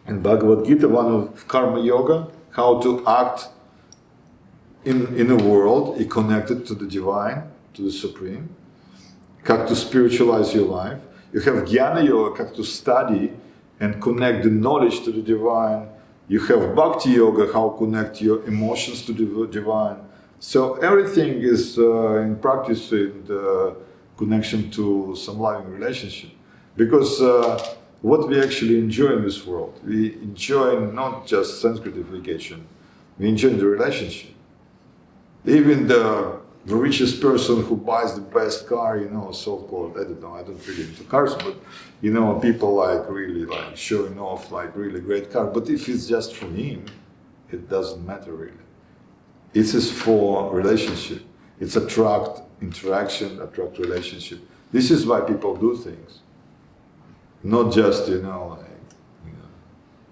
in Bhagavad Gita. One of Karma Yoga, how to act in the world, connected to the Divine, to the Supreme. How to spiritualize your life. You have Jnana Yoga, how to study and connect the knowledge to the Divine. You have Bhakti Yoga, how to connect your emotions to the Divine. So everything is in practice in the connection to some loving relationship. Because what we actually enjoy in this world, we enjoy not just sense gratification, we enjoy the relationship. Even the richest person who buys the best car, you know, so-called, I don't know, I don't really into cars, but, you know, people like really like showing off like really great car. But if it's just for him, it doesn't matter really. It is for relationship. It's attract interaction, attract relationship. This is why people do things. Not just, you know, like, you know,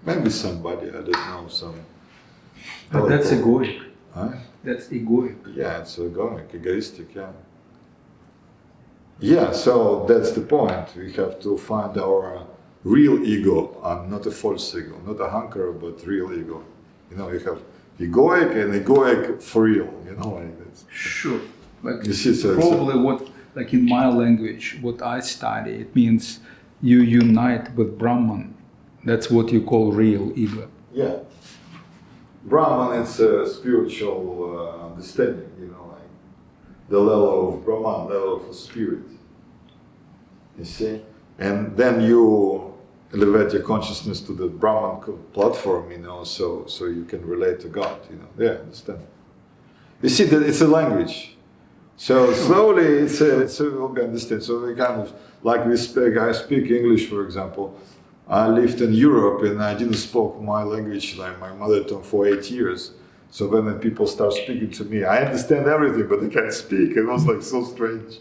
maybe somebody, I don't know, some.
But that's egoic.
Huh?
That's egoic.
Yeah, it's egoic, egoistic, yeah. Yeah, so that's the point. We have to find our real ego, and not a false ego, not a hunker, but real ego. You know, you have egoic and egoic for real, you know, like this.
Sure. Like
You see, so
probably what, like in my language, what I study, it means you unite with Brahman. That's what you call real ego.
yeah. Brahman, it's a spiritual understanding, you know, like the level of Brahman, level of spirit. You see? And then you elevate your consciousness to the Brahman platform, you know, so you can relate to God, you know. Yeah, understand. You see, that it's a language. So slowly, it's okay, understand. So we kind of, like I speak English, for example. I lived in Europe and I didn't speak my language, like my mother tongue, for 8 years. So when people start speaking to me, I understand everything, but I can't speak. It was like so strange.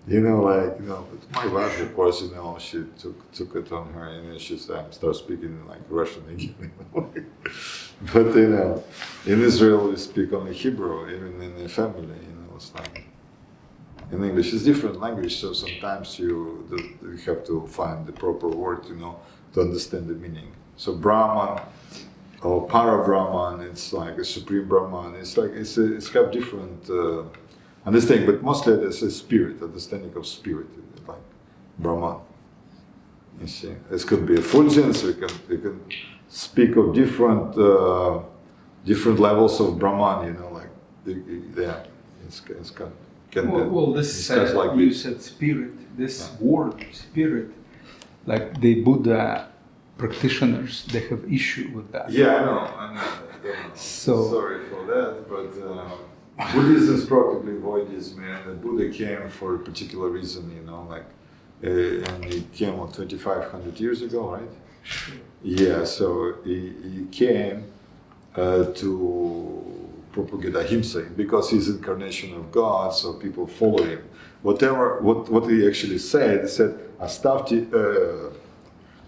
You know, like, you know, but my wife, of course, you know, she took it on her and then she started speaking like Russian again. You know? But, you know, in Israel we speak only Hebrew, even in the family, you know, it's like, in English it's different language, so sometimes you have to find the proper word, you know, to understand the meaning. So Brahman or Para-Brahman, it's like a Supreme Brahman, it's like, it's have different understanding, but mostly it's a spirit, understanding of spirit, like Brahman. You see, this could be effulgence, we can speak of different levels of Brahman, you know, like, yeah, it's kind of,
Well, this
like
you
this.
said spirit. This word spirit, like the Buddha practitioners, they have issue with that.
Yeah, I know.
So-
sorry for that, but Buddhism is practically voidism, and the Buddha came for a particular reason, you know, like, and he came 2,500 years ago, right? Yeah, so he came to propagate ahimsa, because he's incarnation of God, so people follow him. What he actually said, he said, Astavti,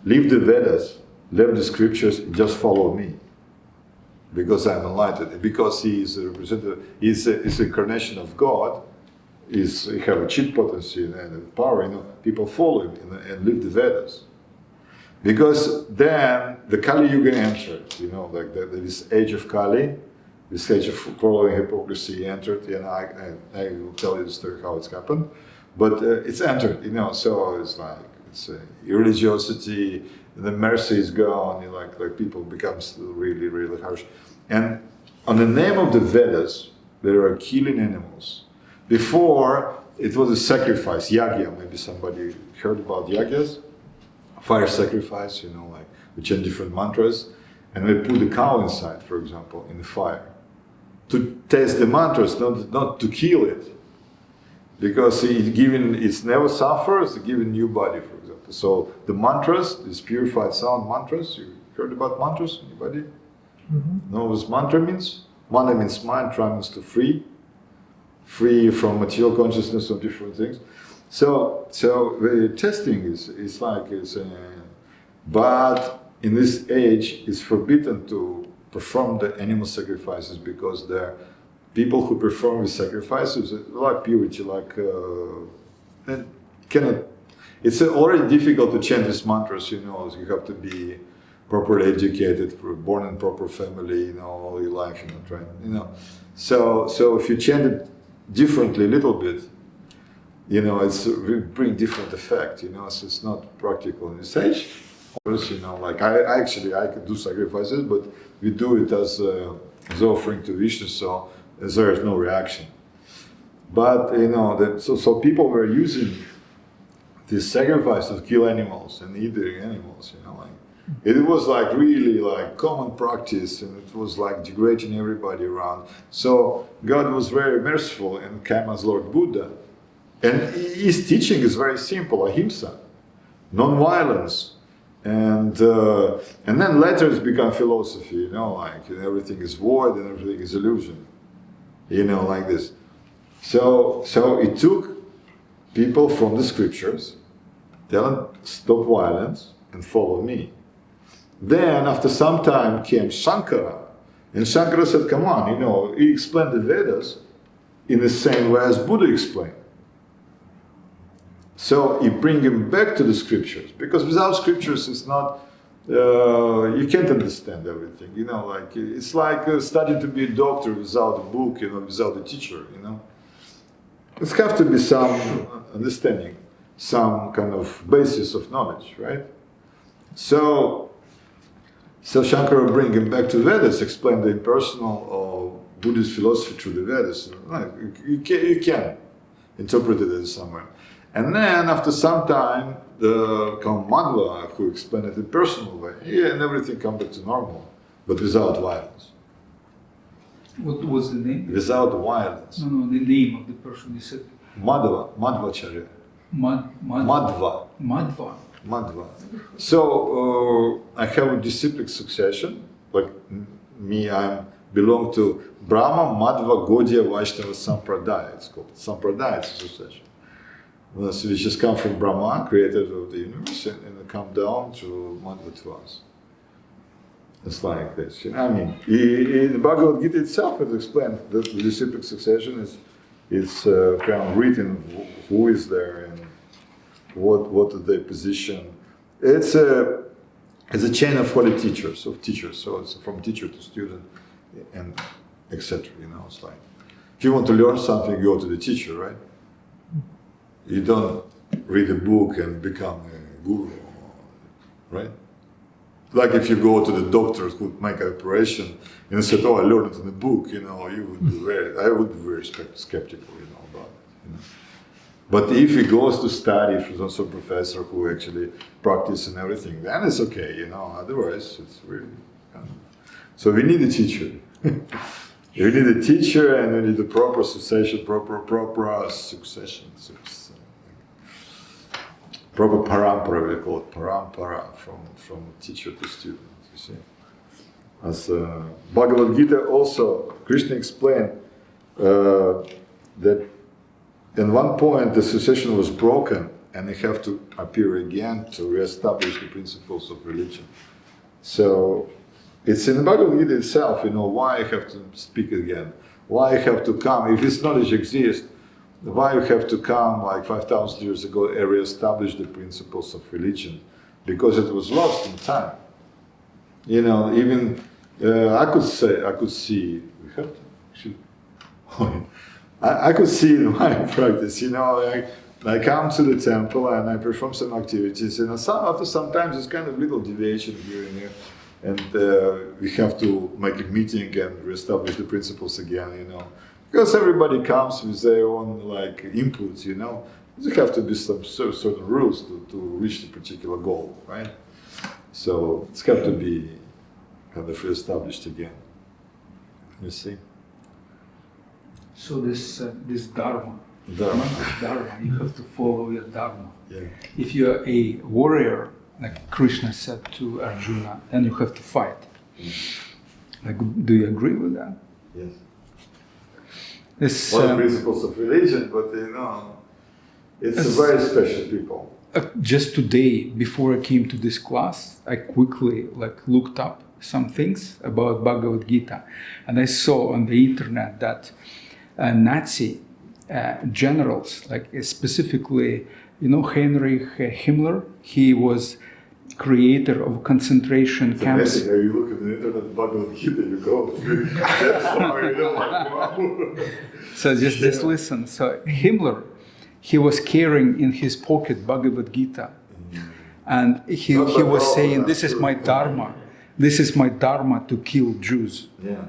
leave the Vedas, leave the scriptures, just follow me, because I'm enlightened. Because he is a representative, he's incarnation of God, he have a chit potency and power, you know, people follow him and leave the Vedas. Because then the Kali Yuga entered, you know, like this age of Kali, this age of following hypocrisy entered, and I will tell you the story how it's happened, but it's entered, you know, so it's like, it's irreligiosity, the mercy is gone, you know, like people becomes really, really harsh. And on the name of the Vedas, they are killing animals. Before, it was a sacrifice, yagya, maybe somebody heard about yagyas? Fire sacrifice, you know, like we chant different mantras, and we put the cow inside, for example, in the fire. To taste the mantras, not to kill it, because it's never suffers, it's given new body, for example. So the mantras, these purified sound mantras, you heard about mantras? Anybody?
Mm-hmm.
Know what mantra means? Mana means mind, tra means to free from material consciousness of different things. So the testing is like, but in this age, it's forbidden to perform the animal sacrifices, because the people who perform the sacrifices like purity, like cannot. It's already difficult to chant these mantras. You know, you have to be properly educated, born in proper family. You know, all your life, you know, trying. You know, so if you chant it differently, a little bit, you know, it's bring different effect. You know, so it's not practical in this age. You know, like I could do sacrifices, but we do it as offering to Vishnu, so there is no reaction. But you know, so people were using this sacrifice to kill animals and eat the animals. You know, like it was like really like common practice, and it was like degrading everybody around. So God was very merciful and came as Lord Buddha, and his teaching is very simple: ahimsa, non-violence. And then later it's become philosophy, you know, like everything is void and everything is illusion, you know, like this. So it took people from the scriptures, tell them stop violence and follow me. Then after some time came Shankara, and Shankara said, come on, you know, he explained the Vedas in the same way as Buddha explained. So you bring him back to the scriptures, because without scriptures it's not you can't understand everything, you know, like it's like studying to be a doctor without a book, you know, without a teacher, you know. There's have to be some understanding, some kind of basis of knowledge, right? So Shankara bringing back to Vedas, explain the impersonal or Buddhist philosophy through the Vedas. Like, you can interpret it as somewhere. And then after some time, the Madhva, who explained it in a personal way, and everything comes back to normal, but without violence.
What was the name?
Without violence.
No, the name of the person you said.
Madhvacharya.
Madhva.
So I have a disciplic succession, like me, I belong to Brahma, Madhva, Gaudiya, Vaishnava Sampradaya. It's called Sampradaya, it's a succession. So we just come from Brahma, creator of the universe, and come down to Madhva to us. It's like this. You know? I mean, in the Bhagavad Gita itself, it explained that the disciplic succession is kind of written who is there and what is their position. It's a chain of holy teachers, so it's from teacher to student and etc. You know, it's like if you want to learn something, you go to the teacher, right? You don't read a book and become a guru, right? Like if you go to the doctor who make an operation and said, "Oh, I learned it in a book," you know, I would be very skeptical, you know, about it. You know? But if he goes to study, if there's also a professor who actually practice and everything, then it's okay, you know. Otherwise, it's really kind of... So we need a teacher. We need a teacher, and we need a proper succession, proper succession. Proper parampara, we call it parampara, from teacher to student, you see. As Bhagavad Gita also, Krishna explained that in one point the succession was broken and they have to appear again to re-establish the principles of religion. So it's in the Bhagavad Gita itself, you know, why I have to speak again, why I have to come. If this knowledge exists, why you have to come like 5,000 years ago and re-establish the principles of religion? Because it was lost in time. You know, even I could see, we have to, I could see in my practice, you know, I come to the temple and I perform some activities, and after sometimes there's kind of little deviation here and there, and we have to make a meeting and re-establish the principles again, you know. Because everybody comes with their own like inputs, you know. There have to be some certain rules to reach the particular goal, right? So it's got to be kind of re-established again. You see?
So this dharma, you have to follow your dharma.
Yeah.
If you are a warrior, like Krishna said to Arjuna, then you have to fight. Like, do you agree with that?
Yes.
This,
One of the principles of religion, but you know, it's a very special people.
Just today, before I came to this class, I quickly looked up some things about Bhagavad Gita, and I saw on the internet that Nazi generals, specifically, you know, Heinrich Himmler, he was creator of concentration camps.
Amazing how you look at the internet Bhagavad Gita, you go through that far, you know, like, wow.
So just listen. So Himmler, he was carrying in his pocket Bhagavad Gita, and he was saying, "This is my dharma. This is my dharma to kill Jews."
Yeah.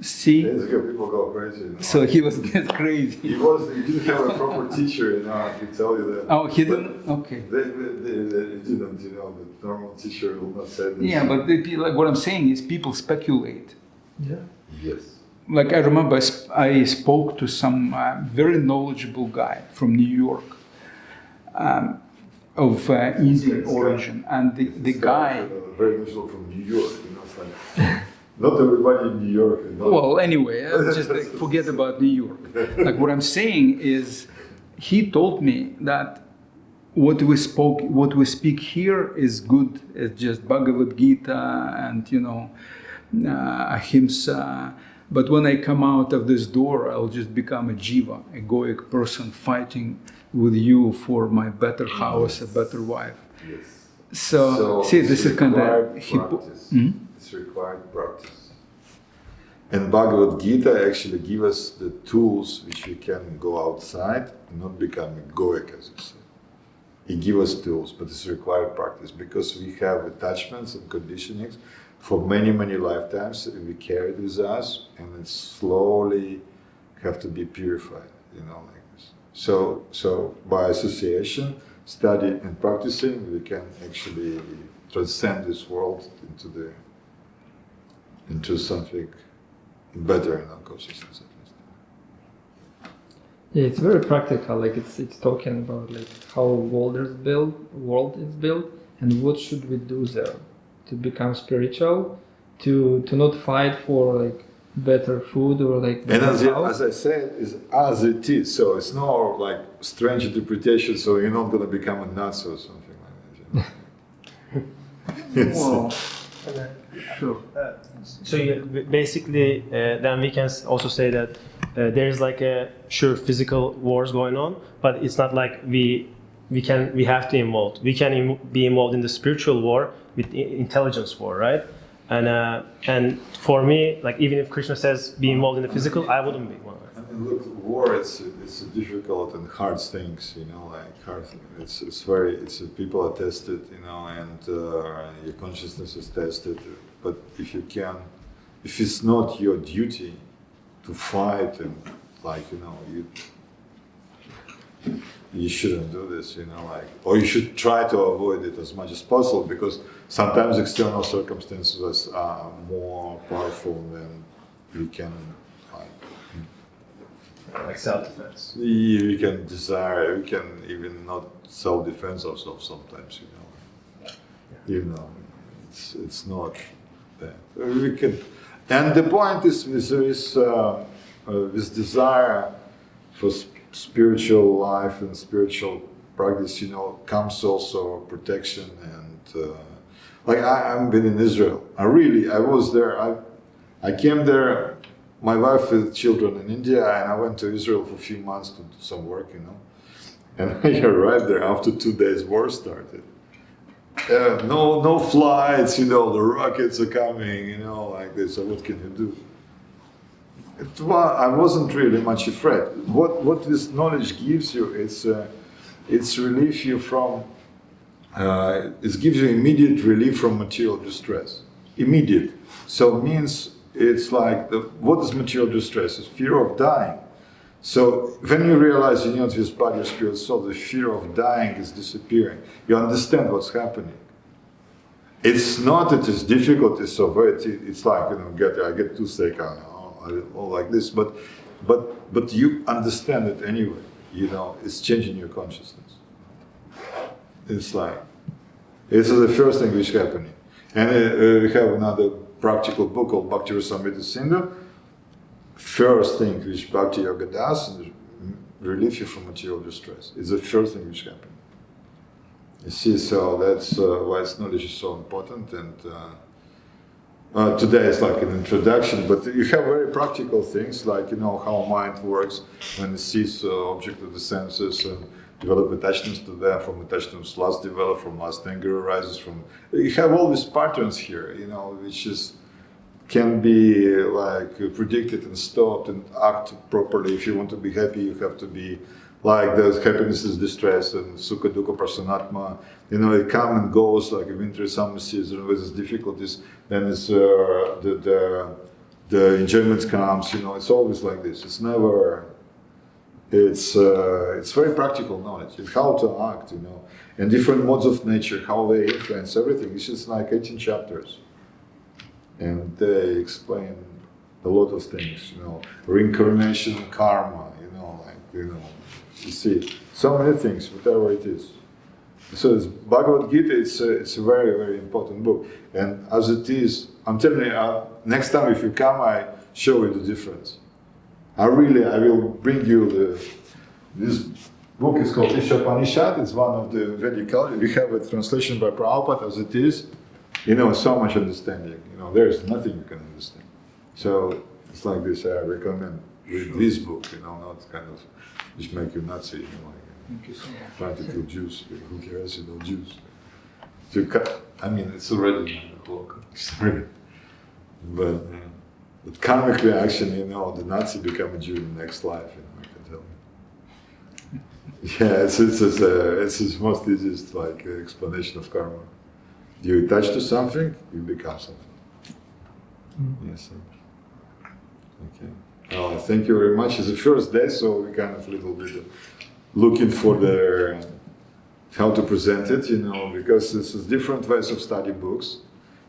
See?
People go crazy. You know?
So he was that crazy.
He didn't have a proper teacher, you know, I can tell you that.
Oh, he didn't? Okay.
They didn't, you know, the normal teacher will not say this.
Yeah, but what I'm saying is people speculate.
Yeah. Yes.
Like I remember I spoke to some very knowledgeable guy from New York of Indian origin, and the guy...
Very knowledgeable from New York, you know, it's like... Not everybody in New York.
Well, anyway, just forget about New York. Like what I'm saying is, he told me that what we speak here is good. It's just Bhagavad Gita and, you know, ahimsa. But when I come out of this door, I'll just become a jiva, egoic person fighting with you for my better house, a better wife.
Yes.
So see, this is kind of
practice. It's required practice. And Bhagavad Gita actually gives us the tools which we can go outside and not become egoic, as you say. He gives us tools, but it's required practice because we have attachments and conditionings for many, many lifetimes. We carry it with us, and it slowly have to be purified, like this. So by association, study and practicing, we can actually transcend this world into something better in our consciousness, at least.
Yeah, it's very practical. Like it's talking about like how world is built, and what should we do there to become spiritual, to not fight for like better food or like.
And as I said, is as it is. So it's not like strange interpretation. So you're not going to become a Nazi or something like that.
well, sure.
So basically, then we can also say that there's like a physical wars going on, but it's not like we have to involve. We can be involved in the spiritual war with intelligence war, right? And for me, like even if Krishna says be involved in the physical, I wouldn't be one.
And look, war it's a difficult and hard things, like hard. It's people are tested, and your consciousness is tested. But if it's not your duty to fight and you shouldn't do this, or you should try to avoid it as much as possible because sometimes external circumstances are more powerful than we can.
Like self-defense.
We can desire. We can even not self-defense ourselves sometimes. It's not that we can. And the point is, there is this desire for spiritual life and spiritual practice. Comes also protection and I've been in Israel. I was there. I came there. My wife with children in India, and I went to Israel for a few months to do some work, And I arrived there after 2 days. War started. No flights, the rockets are coming, like this. So what can you do? I wasn't really much afraid. What this knowledge gives you is it's relief you from. It gives you immediate relief from material distress. Immediate. So it means. It's like, what is material distress? It's fear of dying. So when you realize you know this body, spirit, soul, the fear of dying is disappearing. You understand what's happening. It's not that it's difficult, it's so very, it's like, I get toothache, all like this, but you understand it anyway, it's changing your consciousness. It's like, this is the first thing which is happening. And we have another practical book called Bhaktivedanta Swami. First thing which Bhakti Yoga does is relieve you from material distress. It's the first thing which happens. You see, so that's why knowledge is so important. And today it's like an introduction, but you have very practical things like how mind works when it sees object of the senses and develop attachments to them. From attachments, lust develop. From lust, anger arises. You have all these patterns here, which can be like predicted and stopped and act properly. If you want to be happy, you have to be like the happiness is distress and sukha dukkha prasanatma. It comes and goes like a winter, summer season with its difficulties. Then it's the enjoyment comes. It's always like this. It's never. It's very practical knowledge. How to act. And different modes of nature, how they influence everything. It's just like 18 chapters. And they explain a lot of things, reincarnation, karma, you see, so many things, whatever it is. So it's Bhagavad Gita, it's a very, very important book. And as it is, I'm telling you, next time if you come, I show you the difference. I will bring you this book is called Ishopanishad. It's one of the Vedic culture. We have a translation by Prabhupada as it is. So much understanding. There's nothing you can understand. So it's like this. I recommend read this book. Not kind of just make you Nazi.
Thank you so much.
Trying to kill Jews. Who cares? Jews. I mean, it's already 9 o'clock. Sorry. But karmic reaction, the Nazi become a Jew in the next life, I can tell you. Yeah, it's the most easiest explanation of karma. You attach to something, you become something. Yes. Okay. Thank you very much. It's the first day, so we kind of a little bit looking for how to present it, because this is different ways of study books.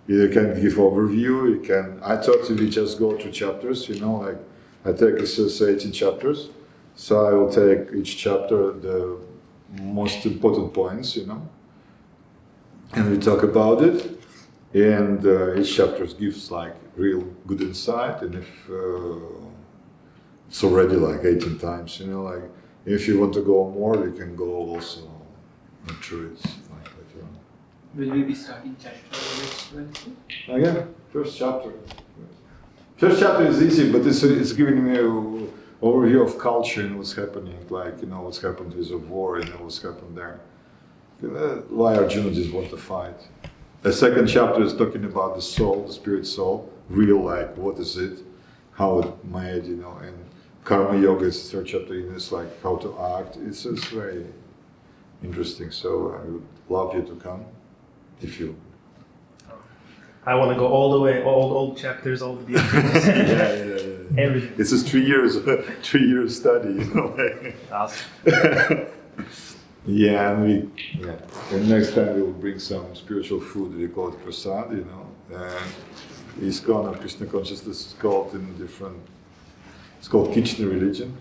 You can give overview, I thought we just go through chapters, I take this 18 chapters, so I will take each chapter, the most important points, and we talk about it, and each chapter gives real good insight, and if it's already 18 times, if you want to go more, you can go also through it later on.
Will we be starting chapter next Wednesday?
Yeah, first chapter. First chapter is easy, but it's giving me an overview of culture and what's happening, what's happened with the war, what's happened there. Why Arjuna just want to fight. The second chapter is talking about the soul, the spirit soul, real what is it, how it made, and karma yoga is the third chapter, it's how to act. It's very interesting, so I would love you to come, if you...
I want to go all the way, all chapters, all the details.
Yeah.
Everything.
This is 3 years study,
Awesome.
Yeah, and next time we will bring some spiritual food. We call it prasad, and ISKCON or Krishna consciousness is called it's called kitchen religion.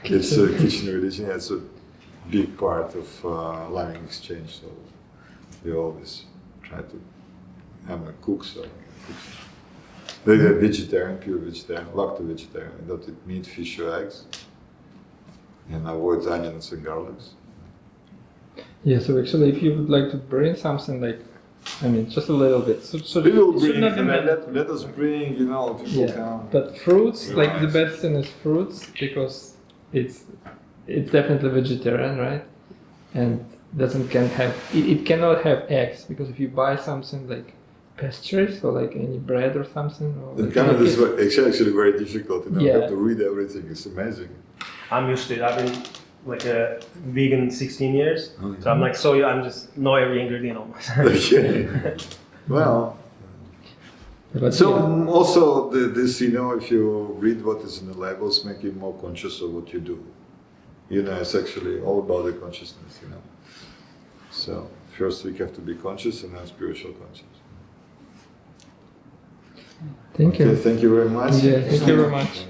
It's a kitchen religion. Yeah, it's a big part of loving exchange. So we always try to have a cook. They're vegetarian, pure vegetarian, lacto-vegetarian. They don't eat meat, fish, or eggs, and avoid onions and garlics.
Yeah, so actually, if you would like to bring something just a little bit. So
We will
it should
bring,
not be
let us bring, people come.
But fruits, the best thing is fruits because it's definitely vegetarian, right? And it cannot have eggs because if you buy something like pastries or any bread or something,
In Canada, it's actually very difficult. You
Yeah.
have to read everything. It's amazing.
I'm used to it. I've been a vegan 16 years,
Oh, yeah.
so I'm I just know every ingredient almost.
Okay. Well,
But
so
yeah.
also this, if you read what is in the labels, make you more conscious of what you do. It's actually all about the consciousness. So first we have to be conscious, and then spiritual conscious.
Thank you.
Okay, thank you very much.
Yeah, thank you very much.